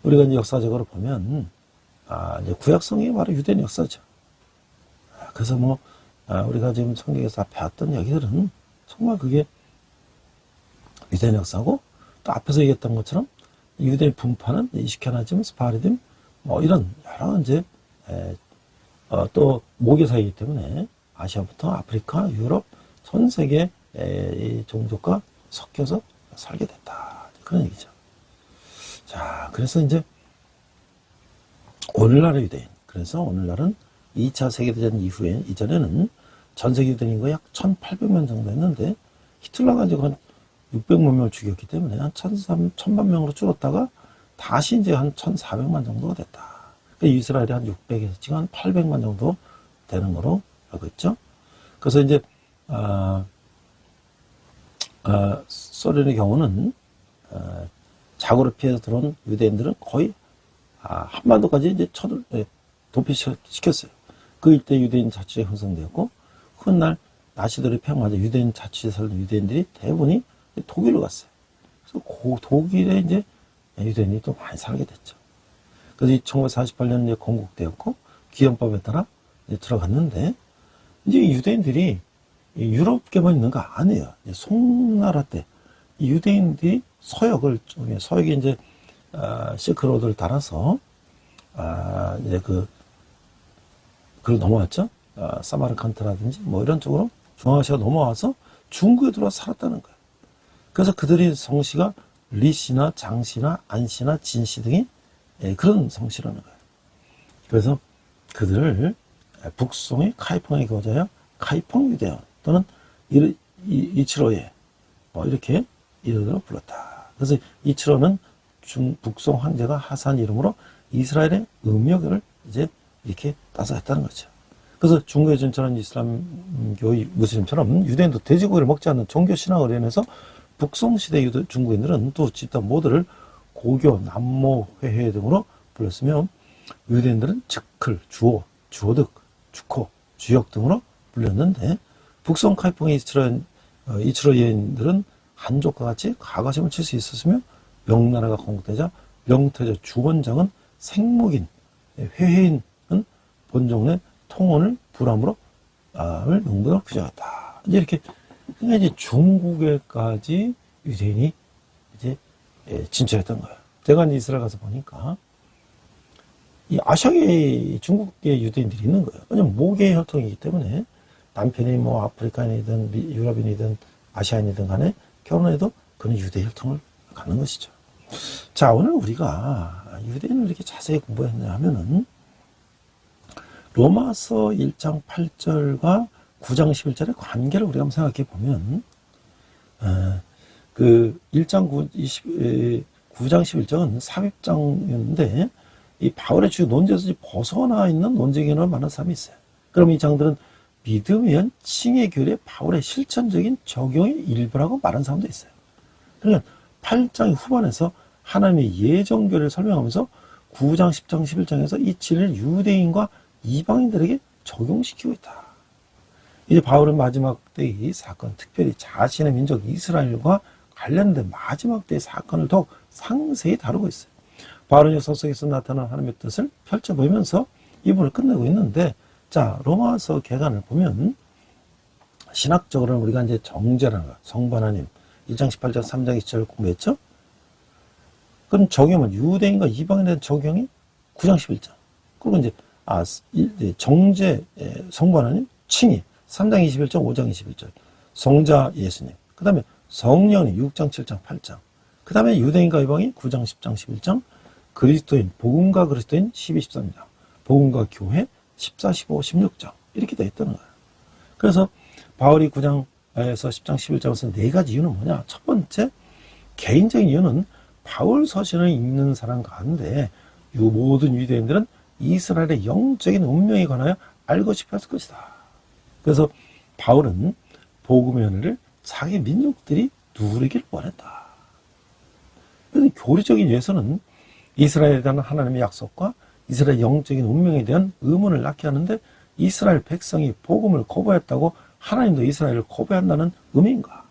우리가 이제 역사적으로 보면 이제 구약성이 바로 유대인 역사죠. 그래서 우리가 지금 성경에서 배웠던 얘기들은 정말 그게 유대인 역사고, 또 앞에서 얘기했던 것처럼 유대인 분파는 이시케나즘, 스파르dim 이런 여러 이제 또 모계사이기 때문에 아시아부터 아프리카, 유럽 전 세계 이 종족과 섞여서 살게 됐다. 그런 얘기죠. 자, 그래서 이제 오늘날의 유대인, 그래서 오늘날은 2차 세계대전 이후에 이전에는 전 세계 유대인 인구가 약 1,800만 정도 했는데 히틀러가 지금 한 600만 명을 죽였기 때문에 한 1,000만 명으로 줄었다가 다시 이제 한 1,400만 정도가 됐다. 그러니까 이스라엘이 한 600에서 지금 한 800만 정도 되는 거로 알고 있죠. 그래서 이제 소련의 경우는 자고를 피해서 들어온 유대인들은 거의 한반도까지 이제 도피시켰어요. 그 일대 유대인 자치가 형성되었고, 훗날 나치들의 평화제 유대인 자치에 살던 유대인들이 대부분이 독일로 갔어요. 그래서 독일에 이제 유대인이 또 많이 살게 됐죠. 그래서 1948년 이제 건국되었고, 기원법에 따라 이제 들어갔는데, 이제 유대인들이 유럽계만 있는 거 아니에요. 송나라 때 유대인들이 서역이 이제 실크로드를 따라서 이제 그걸 넘어왔죠. 사마르칸트라든지 이런 쪽으로 중앙아시아 넘어와서 중국에 들어와서 살았다는 거예요. 그래서 그들의 성씨가 리씨나 장씨나 안씨나 진씨 등이 그런 성씨라는 거예요. 그래서 그들을 북송의 카이펑의 교자여 카이펑 유대인 또는 이치로예 이렇게 이름으로 불렀다. 그래서 이치로는 북송 황제가 하산 이름으로 이스라엘의 음력을 이제 이렇게 따서 했다는 거죠. 그래서 중국의 전처럼 이슬람교의 무슬림처럼 유대인도 돼지고기를 먹지 않는 종교 신앙을 인해서 북송시대 중국인들은 또 집단 모두를 고교, 남모, 회회 등으로 불렀으며 유대인들은 즉클, 주오, 주오득, 주코, 주역 등으로 불렸는데 북송 카이펑의 이치로예인들은 한족과 같이 가가심을 칠 수 있었으며 명나라가 건국되자 명태조 주원장은 생목인 회해인은 본종의 통혼을 불함으로 명분을 규정했다. 이제 이렇게 그러니까 이제 중국에까지 유대인이 이제 진출했던 거예요. 제가 이제 이스라엘 가서 보니까 이 아시아계 중국계 유대인들이 있는 거예요. 왜냐면 모계 혈통이기 때문에 남편이 뭐 아프리카인이든 유럽인이든 아시아인이든 간에 결혼해도 그는 유대 혈통을 갖는 것이죠. 자, 오늘 우리가 유대인을 이렇게 자세히 공부했냐 하면은 로마서 1장 8절과 9장 11절의 관계를 우리가 한번 생각해 보면 그 1장 9장 11절은 삽입장인데 이 바울의 주요 논제에서 벗어나 있는 논제 개념을 말하는 사람이 있어요. 그럼 이 장들은 믿음에 의한 칭의 교리의 바울의 실천적인 적용의 일부라고 말하는 사람도 있어요. 그러니까 8장 후반에서 하나님의 예정 교리를 설명하면서 9장, 10장, 11장에서 이 진리를 유대인과 이방인들에게 적용시키고 있다. 이제 바울은 마지막 때의 이 사건, 특별히 자신의 민족 이스라엘과 관련된 마지막 때의 사건을 더욱 상세히 다루고 있어요. 바울은 역사 속에서 나타난 하나님의 뜻을 펼쳐 보이면서 이 부분을 끝내고 있는데, 자, 로마서 개관을 보면 신학적으로는 우리가 이제 정죄라는 거, 성부 하나님 1장 18절 3장 20절 공부했죠? 그럼 적용은 유대인과 이방인에 대한 적용이 9장 11장. 그리고 이제 정죄 성부 하나님 칭의 3장 21절 5장 21절 성자 예수님, 그 다음에 성령님 6장 7장 8장, 그 다음에 유대인과 이방인 9장 10장 11장, 그리스도인 복음과 그리스도인 12, 13장, 복음과 교회 14, 15, 16장 이렇게 되어 있다는 거예요. 그래서 바울이 9장에서 10장 11장에서 네 가지 이유는 뭐냐? 첫 번째, 개인적인 이유는 바울 서신을 읽는 사람 가운데 이 모든 유대인들은 이스라엘의 영적인 운명에 관하여 알고 싶어 했을 것이다. 그래서 바울은 복음의 은혜를 자기 민족들이 누리길 원했다. 그런데 교리적인 위해서는 이스라엘에 대한 하나님의 약속과 이스라엘 영적인 운명에 대한 의문을 낳게 하는데, 이스라엘 백성이 복음을 거부했다고 하나님도 이스라엘을 거부한다는 의미인가?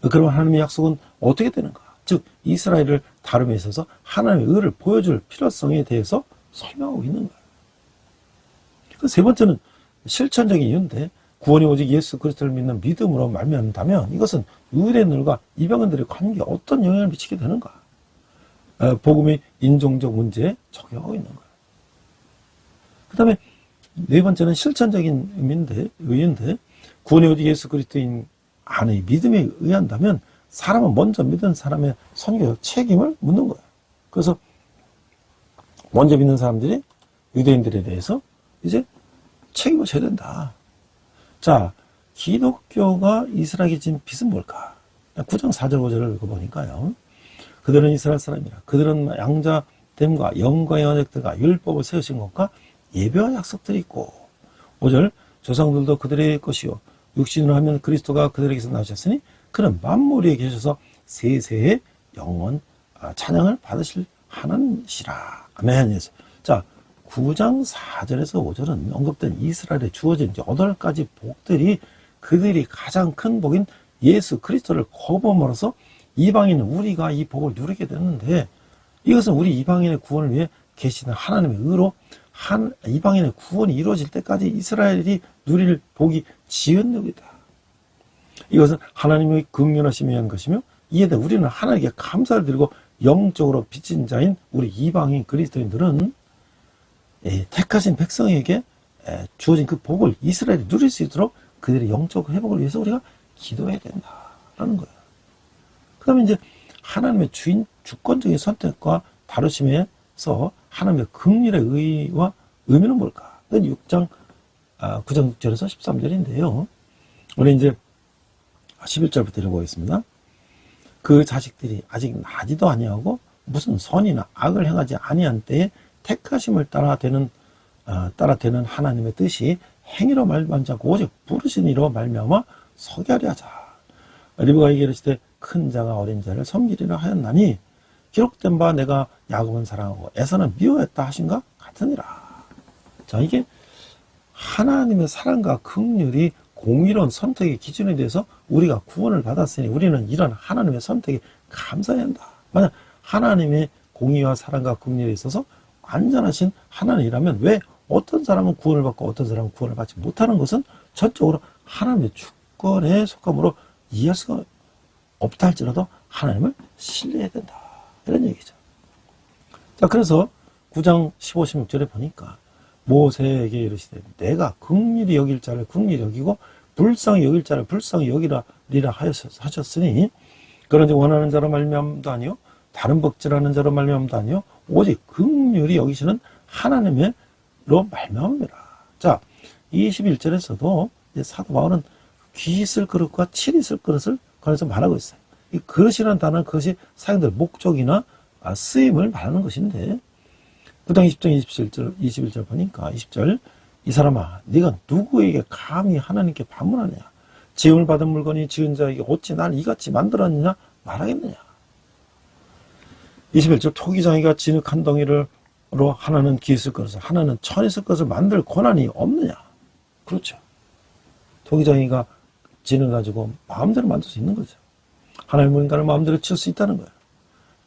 그러면 하나님의 약속은 어떻게 되는가? 즉 이스라엘을 다름에 있어서 하나님의 의를 보여줄 필요성에 대해서 설명하고 있는 거예요. 세 번째는 실천적인 이유인데, 구원이 오직 예수 그리스도를 믿는 믿음으로 말미암다면 이것은 유대인들과 이방인들의 관계에 어떤 영향을 미치게 되는가? 복음의 인종적 문제에 적용하고 있는 거예요. 그 다음에 네 번째는 실천적인 의미인데, 구원이 오직 예수 그리스도인 안의 믿음에 의한다면 사람은 먼저 믿은 사람의 선교적 책임을 묻는 거예요. 그래서 먼저 믿는 사람들이 유대인들에 대해서 이제 책임을 져야 된다. 자, 기독교가 이스라엘에게 진 빚은 뭘까? 9장 4절 5절을 읽어보니까요. 그들은 이스라엘 사람이라. 그들은 양자됨과 영광의 언약들과 율법을 세우신 것과 예배와 약속들이 있고. 5절, 조상들도 그들의 것이요 육신으로 하면 그리스도가 그들에게서 나오셨으니 그는 만물 위에 계셔서 세세의 영원 찬양을 받으실 하나님이시라. 아멘. 자, 9장 4절에서 5절은 언급된 이스라엘에 주어진 8가지 복들이 그들이 가장 큰 복인 예수 그리스도를 거부함으로써 이방인은 우리가 이 복을 누리게 되는데, 이것은 우리 이방인의 구원을 위해 계시는 하나님의 의로 이방인의 구원이 이루어질 때까지 이스라엘이 누릴 복이 지연력이다. 이것은 하나님의 긍휼하심에 의한 것이며, 이에 대해 우리는 하나님께 감사를 드리고 영적으로 빚진 자인 우리 이방인 그리스도인들은 택하신 백성에게 주어진 그 복을 이스라엘이 누릴 수 있도록 그들의 영적 회복을 위해서 우리가 기도해야 된다라는 거예요. 그 다음에 이제 하나님의 주권적인 선택과 다루심에서 하나님의 긍휼의 의와 의미는 뭘까? 9장 6절에서 13절인데요. 우리 이제 11절부터 읽어보겠습니다. 그 자식들이 아직 나지도 아니하고 무슨 선이나 악을 행하지 아니한 때에 택하심을 따라 되는 하나님의 뜻이 행위로 말미암지 않고 오직 부르신 이로 말미암아 서게 하려 하자. 리브가에게 이르시되 큰 자가 어린 자를 섬기리라 하였나니 기록된 바 내가 야곱은 사랑하고 에사는 미워했다 하신가 같으니라. 자, 이게 하나님의 사랑과 긍휼이 공의로운 선택의 기준에 대해서 우리가 구원을 받았으니 우리는 이런 하나님의 선택에 감사해야 한다. 만약 하나님의 공의와 사랑과 긍휼에 있어서 완전하신 하나님이라면 왜 어떤 사람은 구원을 받고 어떤 사람은 구원을 받지 못하는 것은 전적으로 하나님의 주권에 속함으로 이해할 수가 없다 할지라도 하나님을 신뢰해야 된다. 이런 얘기죠. 자, 그래서 9장 15, 16절에 보니까 모세에게 이르시되 내가 긍휼히 여길 자를 긍휼히 여기고 불쌍히 여길 자를 불쌍히 여기리라 하셨으니 그런지 원하는 자로 말미암도 아니요 다른 복지라는 자로 말미암도 아니요 오직 긍휼히 여기시는 하나님으로 말미암음이라. 자, 21절에서도 사도 바울은 귀 있을 그릇과 칠 있을 그릇을 관해서 말하고 있어요. 이 그릇이라는 단어는 그것이 사용될 목적이나 쓰임을 말하는 것인데 9장 20장 21절 보니까 20절 이 사람아 네가 누구에게 감히 하나님께 반문하느냐 지음을 받은 물건이 지은 자에게 어찌 난 이같이 만들었느냐 말하겠느냐. 21절 토기장이가 진흙 한 덩이로 하나는 귀 있을 것을 하나는 천 있을 것을 만들 권한이 없느냐. 그렇죠. 토기장이가 진을 가지고 마음대로 만들 수 있는 거죠. 하나님은 인간을 마음대로 칠 수 있다는 거예요.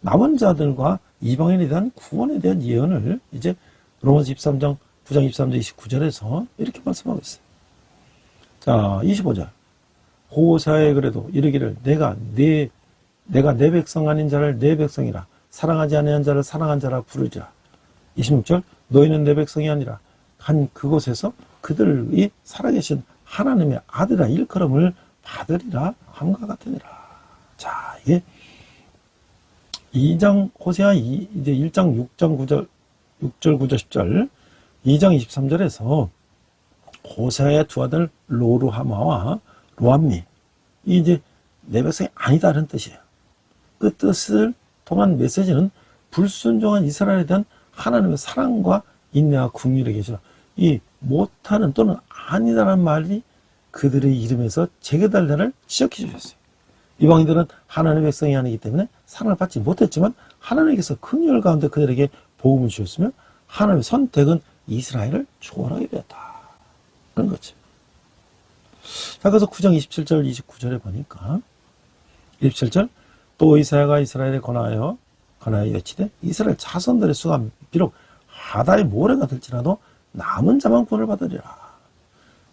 남은 자들과 이방인에 대한 구원에 대한 예언을 이제 로마서 9장 23절 29절에서 이렇게 말씀하고 있어요. 자, 25절 호사에 그래도 이르기를 내가 내 백성 아닌 자를 내 백성이라 사랑하지 아니한 자를 사랑한 자라 부르리라. 26절 너희는 내 백성이 아니라 한 그곳에서 그들이 살아계신 하나님의 아들이라 일컬음을 받으리라 함과 같으니라. 자, 이게 2장 호세아 이제 1장 6절 9절 10절 2장 23절에서 호세아의 두 아들 로루하마와 로암미 이제 내 백성이 아니다라는 뜻이에요. 그 뜻을 통한 메시지는 불순종한 이스라엘에 대한 하나님의 사랑과 인내와 긍휼의 계시라. 이 못하는 또는 아니다라는 말이 그들의 이름에서 제게달라를 지적해 주셨어요. 이방인들은 하나님의 백성이 아니기 때문에 사랑을 받지 못했지만 하나님께서 긍휼 가운데 그들에게 복음을 주셨으며 하나님의 선택은 이스라엘을 초월하게 되었다. 그런 거죠. 자, 그래서 9장 27절 29절에 보니까 27절 또 이사야가 이스라엘에 권하여 여치되 이스라엘 자손들의 수가 비록 바다의 모래가 될지라도 남은 자만 구원을 받으리라.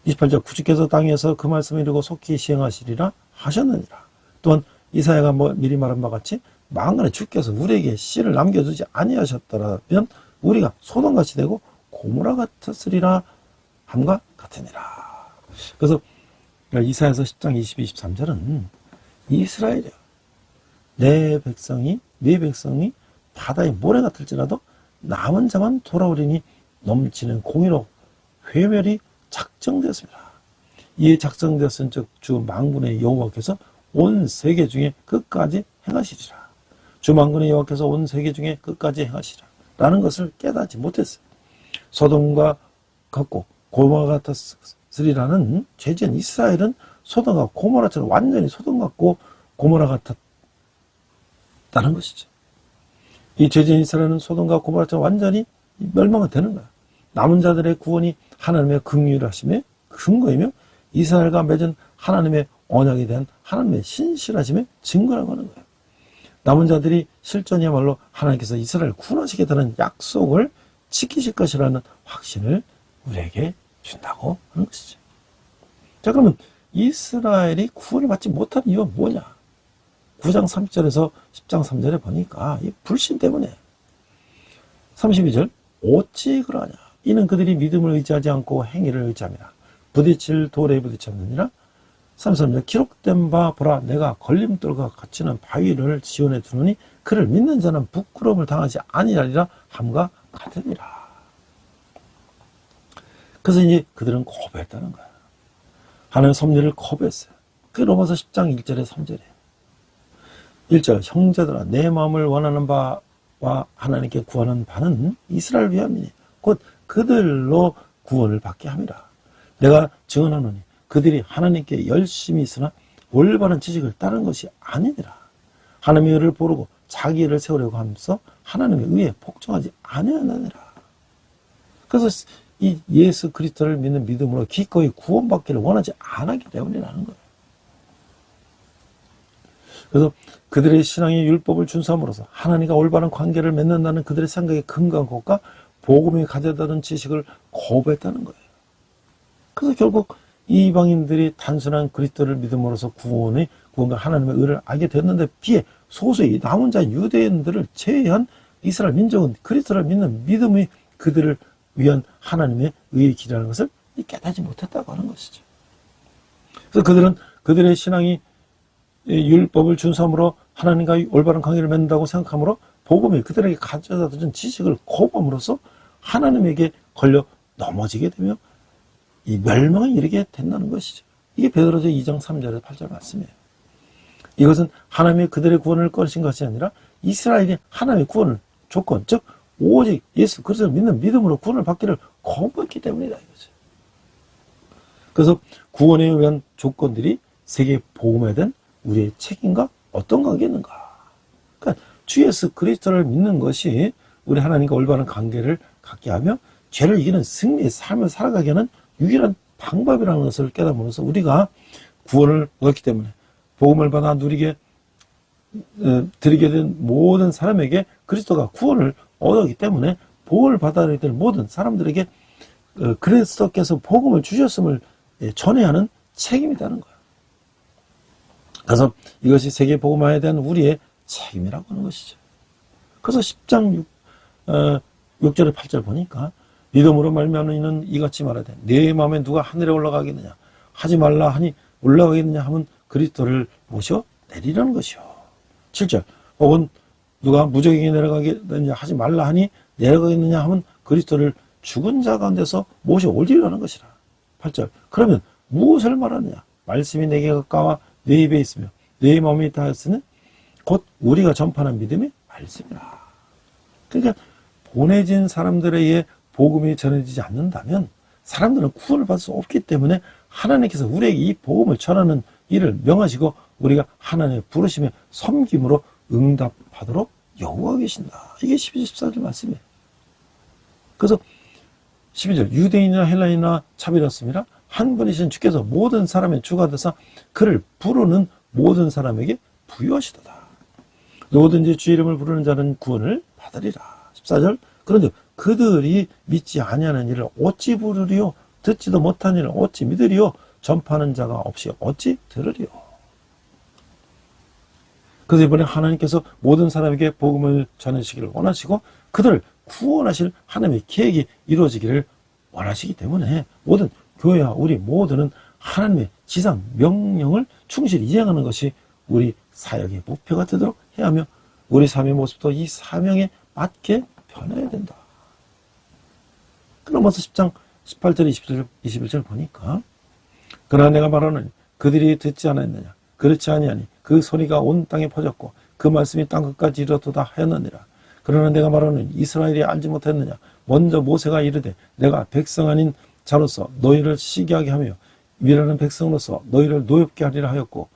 28절 구주께서 땅에서 그 말씀을 이루고 속히 시행하시리라 하셨느니라. 또한 이사야가 미리 말한 바 같이 만간에 주께서 우리에게 씨를 남겨두지 아니하셨더라면 우리가 소돔같이 되고 고모라 같았으리라 함과 같으니라. 그래서 이사야서 10장 22, 23절은 이스라엘이야. 네 백성이 바다의 모래 같을지라도 남은 자만 돌아오리니 넘치는 공의로 회멸이 작정되었습니다. 이에 작정되었은 즉 주 만군의 여호와께서 온 세계 중에 끝까지 행하시리라. 주 만군의 여호와께서 온 세계 중에 끝까지 행하시리라 라는 것을 깨닫지 못했어요. 소돔과 같고 고모라 같았으리라는 죄지은 이스라엘은 소돔과 고모라처럼 완전히 소돔 같고 고모라 같았다는 것이죠. 이 죄지은 이스라엘은 소돔과 고모라처럼 완전히 멸망이 되는 거야. 남은 자들의 구원이 하나님의 긍휼하심의 근거이며 이스라엘과 맺은 하나님의 언약에 대한 하나님의 신실하심의 증거라고 하는 거예요. 남은 자들이 실존이야말로 하나님께서 이스라엘을 구원하시겠다는 약속을 지키실 것이라는 확신을 우리에게 준다고 하는 것이죠. 자, 그러면 이스라엘이 구원을 받지 못한 이유가 뭐냐? 9장 3절에서 10장 3절에 보니까 이 불신 때문에 32절 어찌 그러하냐? 이는 그들이 믿음을 의지하지 않고 행위를 의지함이라. 부딪힐 돌에 부딪혔느니라. 33절 기록된 바 보라 내가 걸림돌과 갇히는 바위를 지원해 두느니 그를 믿는 자는 부끄러움을 당하지 아니하리라 함과 같으니라. 그래서 이제 그들은 거부했다는 거야. 하나님의 섭리를 거부했어요. 그 로마서 10장 1절에 3절에 1절 형제들아 내 마음을 원하는 바와 하나님께 구하는 바는 이스라엘 위함이니 곧 그들로 구원을 받게 함이라. 내가 증언하노니 그들이 하나님께 열심히 있으나 올바른 지식을 따른 것이 아니니라. 하나님의 의를 모르고 자기 의를 세우려고 하면서 하나님의 의에 복종하지 아니하느니라. 그래서 이 예수 그리스도를 믿는 믿음으로 기꺼이 구원받기를 원하지 않았기 때문이라는 거예요. 그래서 그들의 신앙이 율법을 준수함으로써 하나님과 올바른 관계를 맺는다는 그들의 생각의 근거한 것과 복음이 가져다는 지식을 거부했다는 거예요. 그래서 결국 이방인들이 단순한 그리스도를 믿음으로써 구원과 하나님의 의를 알게 됐는데 비해 소수의 남은 자 유대인들을 제외한 이스라엘 민족은 그리스도를 믿는 믿음이 그들을 위한 하나님의 의의 길이라는 것을 깨닫지 못했다고 하는 것이죠. 그래서 그들은 그들의 신앙이 율법을 준수함으로 하나님과 올바른 관계를 맺는다고 생각하므로 복음이 그들에게 가져다 준 지식을 거부함으로써 하나님에게 걸려 넘어지게 되며 이 멸망에 이르게 된다는 것이죠. 이게 베드로서 2장 3절에서 8절 말씀이에요. 이것은 하나님이 그들의 구원을 꺼내신 것이 아니라 이스라엘이 하나님의 구원을 조건, 즉 오직 예수 그리스도를 믿는 믿음으로 구원을 받기를 거부했기 때문이다 이거죠. 그래서 구원에 의한 조건들이 세계 복음에 대한 우리의 책임과 어떤 관계인가? 그러니까 주 예수 그리스도를 믿는 것이 우리 하나님과 올바른 관계를 갖게 하며 죄를 이기는 승리의 삶을 살아가게 하는 유일한 방법이라는 것을 깨달으면서 우리가 구원을 얻었기 때문에 복음을 받아 누리게 드리게 된 모든 사람에게 그리스도가 구원을 얻었기 때문에 복음을 받아들이게 된 모든 사람들에게 그리스도께서 복음을 주셨음을 전해야 하는 책임이 있다는 거예요. 그래서 이것이 세계 복음화에 대한 우리의 책임이라고 하는 것이죠. 그래서 10장 6절에 8절 보니까 믿음으로 말미암는 이는 이같이 말하되 내 마음에 누가 하늘에 올라가겠느냐 하지 말라 하니 올라가겠느냐 하면 그리스도를 모셔 내리라는 것이요. 7절 혹은 누가 무적에게 내려가겠느냐 하지 말라 하니 내려가겠느냐 하면 그리스도를 죽은 자 가운데서 모셔 올리라는 것이라. 8절 그러면 무엇을 말하느냐 말씀이 내게 가까워 내 입에 있으며 내 마음에 있다 하였으니 곧 우리가 전파하는 믿음이 말씀이라. 그러니까 보내진 사람들에 의해 복음이 전해지지 않는다면 사람들은 구원을 받을 수 없기 때문에 하나님께서 우리에게 이 복음을 전하는 일을 명하시고 우리가 하나님의 부르심에 섬김으로 응답하도록 요구하고 계신다. 이게 12절 14절 말씀이에요. 그래서 12절 유대인이나 헬라인이나 차별없음이라 한 분이신 주께서 모든 사람의 주가 되사 그를 부르는 모든 사람에게 부유하시도다. 누구든지 주 이름을 부르는 자는 구원을 받으리라. 14절 그런즉 그들이 믿지 아니하는 일을 어찌 부르리요 듣지도 못한 일을 어찌 믿으리요 전파하는 자가 없이 어찌 들으리요. 그래서 이번에 하나님께서 모든 사람에게 복음을 전하시기를 원하시고 그들을 구원하실 하나님의 계획이 이루어지기를 원하시기 때문에 모든 교회와 우리 모두는 하나님의 지상 명령을 충실히 이행하는 것이 우리 사역의 목표가 되도록 해야 하며 우리 삶의 모습도 이 사명에 맞게 변해야 된다. 그러면서 10장 18절 21절 보니까 그러나 내가 말하노니 그들이 듣지 않았느냐 그렇지 아니하니 그 소리가 온 땅에 퍼졌고 그 말씀이 땅끝까지 이르렀도다 하였느니라. 그러나 내가 말하노니 이스라엘이 알지 못했느냐 먼저 모세가 이르되 내가 백성 아닌 자로서 너희를 시기하게 하며 미라는 백성으로서 너희를 노엽게 하리라 하였고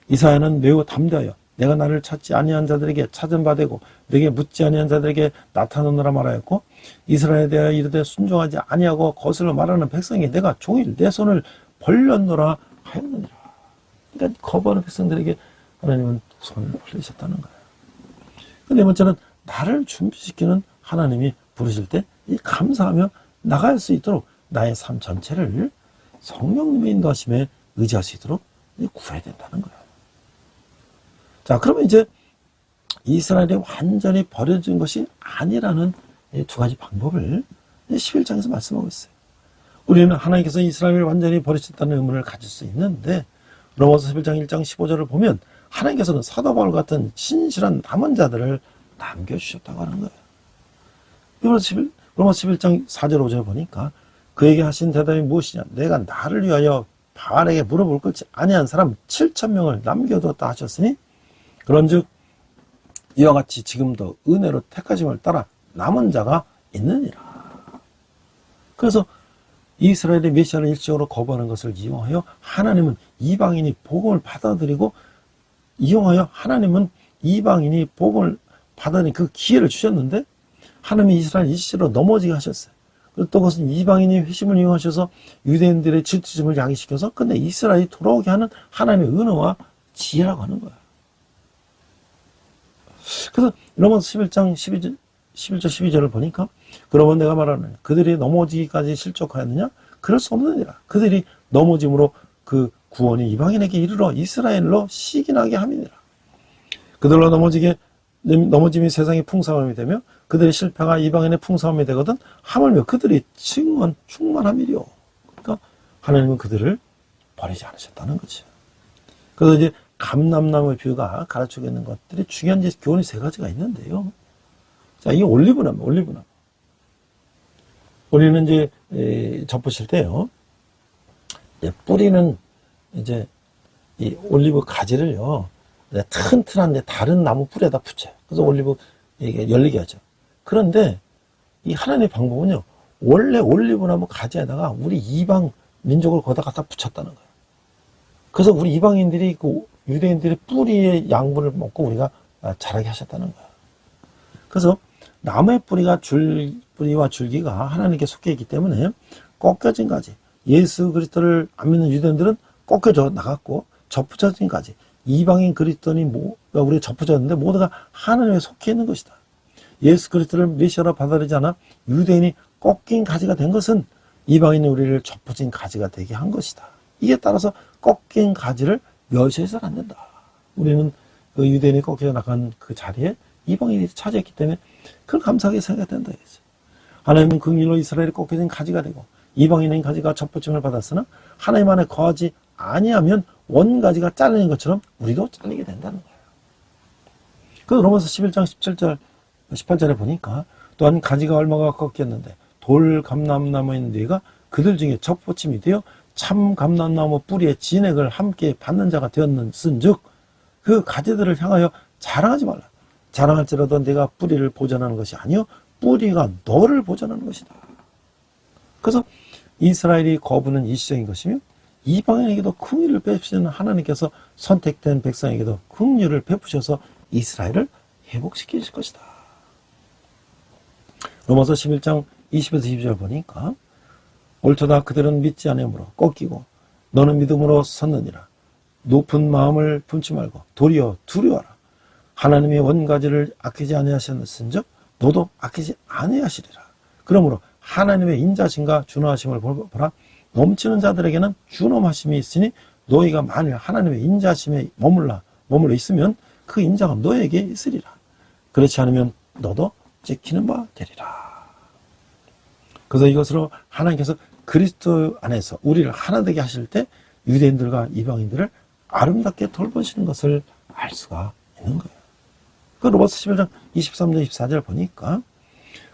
이사야는 매우 담대하여 내가 나를 찾지 아니한 자들에게 찾은 바 되고 내게 묻지 아니한 자들에게 나타나노라 말하였고 이스라엘에 대하여 이르되 순종하지 아니하고 거슬러 말하는 백성에게 내가 종일 내 손을 벌렸노라 하였느니라. 그러니까 거부하는 백성들에게 하나님은 손을 벌리셨다는 거예요. 근데 먼저는 나를 준비시키는 하나님이 부르실 때 이 감사하며 나갈 수 있도록 나의 삶 전체를 성령님의 인도하심에 의지할 수 있도록 구해야 된다는 거예요. 자, 그러면 이제 이스라엘이 완전히 버려진 것이 아니라는 두 가지 방법을 11장에서 말씀하고 있어요. 우리는 하나님께서 이스라엘을 완전히 버리셨다는 의문을 가질 수 있는데 로마서 11장 1장 15절을 보면 하나님께서는 사도 바울 같은 신실한 남은 자들을 남겨주셨다고 하는 거예요. 로마서 11장 4절 5절 보니까 그에게 하신 대답이 무엇이냐 내가 나를 위하여 바알에게 물어볼 것이 아니한 사람 7,000명을 남겨두었다 하셨으니 그런즉 이와 같이 지금도 은혜로 택하심을 따라 남은 자가 있느니라. 그래서 이스라엘의 메시아를 일시적으로 거부하는 것을 이용하여 하나님은 이방인이 복음을 받아들이고 이용하여 하나님은 이방인이 복음을 받아들이는 그 기회를 주셨는데 하나님이 이스라엘 일시적으로 넘어지게 하셨어요. 그리고 또 그것은 이방인이 회심을 이용하셔서 유대인들의 질투심을 야기시켜서 근데 이스라엘이 돌아오게 하는 하나님의 은혜와 지혜라고 하는 거예요. 그래서 로마서 11장 11절 12절을 보니까 그러면 내가 말하는 그들이 넘어지기까지 실족하였느냐? 그럴 수 없느니라. 그들이 넘어짐으로 그 구원이 이방인에게 이르러 이스라엘로 시기나게 함이니라. 그들로 넘어짐이 세상의 풍성함이 되며 그들의 실패가 이방인의 풍성함이 되거든 하물며 그들이 충만함이리요. 그러니까 하나님은 그들을 버리지 않으셨다는 거죠. 그래서 이제 감람나무의 비유가 가르치고 있는 것들이 중요한 교훈이 세 가지가 있는데요. 자, 이게 올리브나무. 우리는 이제 접으실 때요. 뿌리는 이제 이 올리브 가지를요. 튼튼한데 다른 나무 뿌리에다 붙여요. 그래서 올리브 이게 열리게 하죠. 그런데 이 하나님의 방법은요. 원래 올리브나무 가지에다가 우리 이방 민족을 거기다 갖다 붙였다는 거예요. 그래서 우리 이방인들이 그 유대인들의 뿌리의 양분을 먹고 우리가 자라게 하셨다는 거예요. 그래서 나무의 뿌리와 줄기가 하나님께 속해 있기 때문에 꺾여진 가지, 예수 그리스도를 안 믿는 유대인들은 꺾여져 나갔고 접붙여진 가지, 이방인 그리스도인이 우리가 접붙였는데 모두가 하나님에 속해 있는 것이다. 예수 그리스도를 메시아로 받아들이지 않아 유대인이 꺾인 가지가 된 것은 이방인이 우리를 접붙인 가지가 되게 한 것이다. 이에 따라서 꺾인 가지를 멸시해서는 안 된다. 우리는 그 유대인이 꺾여 나간 그 자리에 이방인이 차지했기 때문에 그걸 감사하게 생각해야 된다. 하나님은 긍휼로 이스라엘이 꺾여진 가지가 되고 이방인의 가지가 접붙임을 받았으나 하나님 안에 거하지 아니하면 원가지가 잘리는 것처럼 우리도 잘리게 된다는 거예요. 그 로마서 11장 17절 18절에 보니까 또한 가지가 얼마가 꺾였는데 돌 감람나무인 네가 그들 중에 접붙임이 되어 참 감람나무 뿌리의 진액을 함께 받는 자가 되었는즉 그 가지들을 향하여 자랑하지 말라. 자랑할지라도 네가 뿌리를 보존하는 것이 아니요 뿌리가 너를 보존하는 것이다. 그래서 이스라엘이 거부는 일시적인 것이며 이방인에게도 긍휼을 베푸시는 하나님께서 선택된 백성에게도 긍휼을 베푸셔서 이스라엘을 회복시키실 것이다. 로마서 11장 20에서 22절 보니까 옳도다 그들은 믿지 않으므로 꺾이고 너는 믿음으로 섰느니라. 높은 마음을 품지 말고 도리어 두려워하라. 하나님의 원가지를 아끼지 아니하셨은즉 너도 아끼지 아니하시리라. 그러므로 하나님의 인자심과 준엄하심을 보라. 넘치는 자들에게는 준엄하심이 있으니 너희가 만일 하나님의 인자심에 머물러 있으면 그 인자가 너에게 있으리라. 그렇지 않으면 너도 찍히는 바 되리라. 그래서 이것으로 하나님께서 그리스도 안에서 우리를 하나 되게 하실 때 유대인들과 이방인들을 아름답게 돌보시는 것을 알 수가 있는 거예요. 그 로마서 11장 23절 24절 보니까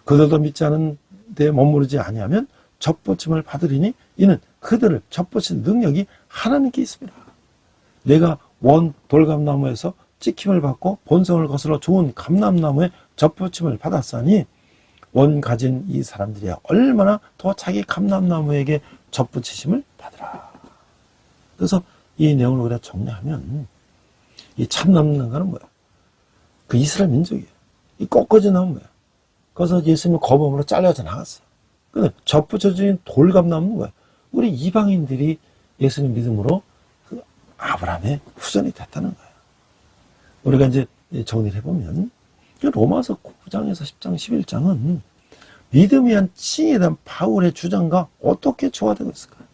그들도 믿지 않은 데 머무르지 아니하면 접붙임을 받으리니 이는 그들을 접붙인 능력이 하나님께 있습니다. 내가 원 돌감나무에서 찍힘을 받고 본성을 거슬러 좋은 감람나무에 접붙임을 받았으니 원 가진 이 사람들이 얼마나 더 자기 감람나무에게 접붙이심을 받으라. 그래서 이 내용을 우리가 정리하면 이 참남나무는 뭐야? 그 이스라엘 민족이에요. 이 꺾어진 나무예요. 그래서 예수님은 거범으로 잘려져 나갔어. 근데 접붙여진 돌감나무는 뭐야? 우리 이방인들이 예수님 믿음으로 그 아브라함의 후손이 됐다는 거예요. 우리가 이제 정리를 해보면 로마서 9장에서 10장, 11장은 믿음이 한 칭에 대한 바울의 주장과 어떻게 조화되고 있을까요?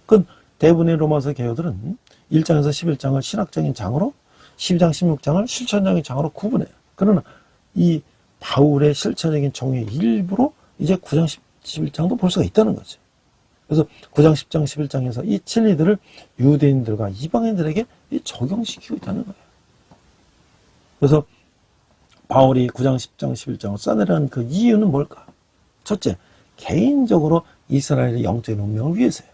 그건 대부분의 로마서 개요들은 1장에서 11장을 신학적인 장으로 12장, 16장을 실천적인 장으로 구분해요. 그러나 이 바울의 실천적인 정의의 일부로 이제 9장, 11장도 볼 수가 있다는 거죠. 그래서 9장, 10장, 11장에서 이 진리들을 유대인들과 이방인들에게 적용시키고 있다는 거예요. 그래서 바울이 9장, 10장, 11장을 써내려는 그 이유는 뭘까? 첫째, 개인적으로 이스라엘의 영적인 운명을 위해서요.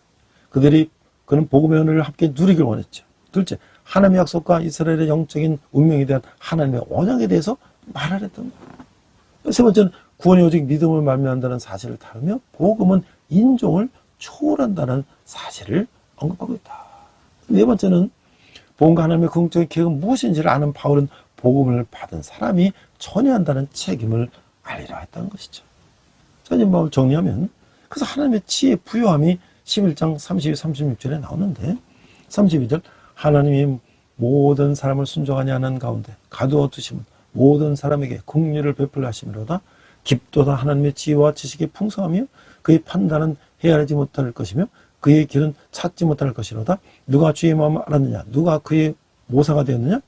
그는 복음의 은혜를 함께 누리길 원했죠. 둘째, 하나님의 약속과 이스라엘의 영적인 운명에 대한 하나님의 언약에 대해서 말을 했던 거예요. 세 번째는 구원이 오직 믿음을 말미암는다는 사실을 다루며 복음은 인종을 초월한다는 사실을 언급하고 있다. 네 번째는 복음과 하나님의 긍정적인 계획은 무엇인지를 아는 바울은 복음을 받은 사람이 전해한다는 책임을 알리라 했다는 것이죠. 자, 이제 뭐 정리하면 그래서 하나님의 지혜 부요함이 11장 32, 36절에 나오는데 32절 하나님이 모든 사람을 순종하지 않은 가운데 가두어 두심은 모든 사람에게 긍휼을 베풀려 하심이로다. 깊도다 하나님의 지혜와 지식이 풍성하며 그의 판단은 헤아리지 못할 것이며 그의 길은 찾지 못할 것이로다. 누가 주의 마음을 알았느냐? 누가 그의 모사가 되었느냐?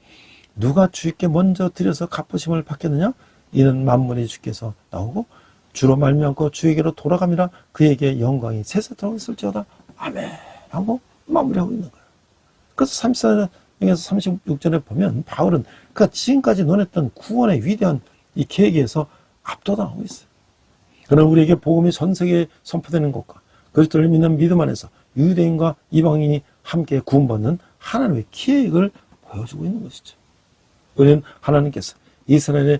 누가 주께 먼저 드려서 갚으심을 받겠느냐? 이는 만물의 주께서 나오고 주로 말미암고 주에게로 돌아감이라. 그에게 영광이 세세토록 있을지어다. 아멘 하고 마무리하고 있는 거예요. 그래서 34장에서 36절에 보면 바울은 그가 지금까지 논했던 구원의 위대한 이 계획에서 압도당하고 있어요. 그러나 우리에게 복음이 전 세계에 선포되는 것과 그리스도를 믿는 믿음 안에서 유대인과 이방인이 함께 구원받는 하나님의 계획을 보여주고 있는 것이죠. 우리는 하나님께서 이스라엘의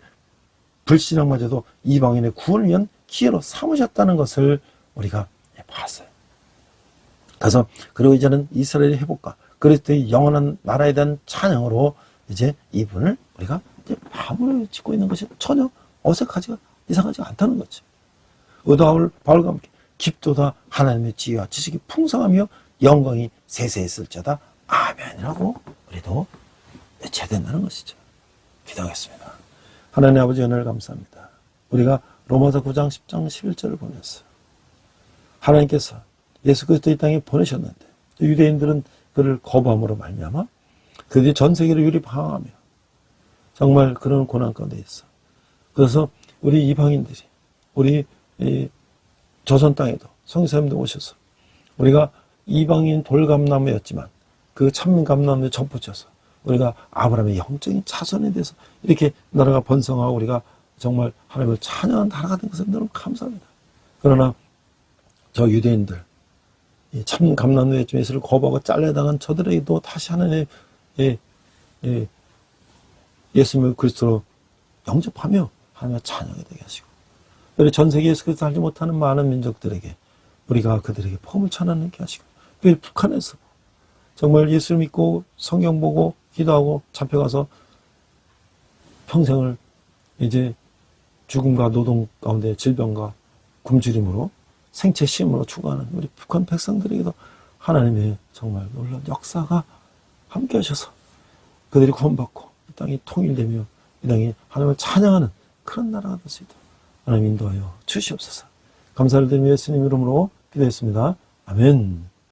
불신앙마저도 이방인의 구원을 위한 기회로 삼으셨다는 것을 우리가 봤어요. 그래서 그리고 이제는 이스라엘의 회복과 그리스도의 영원한 나라에 대한 찬양으로 이제 이분을 우리가 이제 마무리 짓고 있는 것이 전혀 어색하지가 이상하지 않다는 거죠. 의도하올 바울과 함께 깊도다 하나님의 지혜와 지식이 풍성하며 영광이 세세했을지어다. 아멘이라고 우리도 외쳐야 된다는 것이죠. 기도하겠습니다. 하나님 아버지 은혜를 감사합니다. 우리가 로마서 9장 10장 11절을 보냈어요. 하나님께서 예수 그리스도 이 땅에 보내셨는데 유대인들은 그를 거부함으로 말미암아 그들이 전 세계로 유립방황하며 정말 그런 고난 가운데 있어. 그래서 우리 이방인들이 우리 조선 땅에도 성교사님들 오셔서 우리가 이방인 돌감나무였지만 그 참 감나무에 접붙여서 우리가 아브라함의 영적인 자손에 대해서 이렇게 나라가 번성하고 우리가 정말 하나님을 찬양하는 나라가 된 것을 너무 감사합니다. 그러나 저 유대인들 참 감람나무의 예수를 거부하고 잘려당한 저들에게도 다시 하나님의 예수님을 그리스도로 영접하며 하나님의 찬양이 되게 하시고 그리고 전 세계에 예수 그리스도 알지 못하는 많은 민족들에게 우리가 그들에게 복음을 전하게 하시고 또 북한에서 정말 예수를 믿고 성경 보고 기도하고 잡혀가서 평생을 이제 죽음과 노동 가운데 질병과 굶주림으로 생체 시험으로 추구하는 우리 북한 백성들에게도 하나님의 정말 놀라운 역사가 함께 하셔서 그들이 구원받고 이 땅이 통일되며 이 땅이 하나님을 찬양하는 그런 나라가 될 수 있도록 하나님 인도하여 주시옵소서. 감사를 드리며 예수님 이름으로 기도했습니다. 아멘.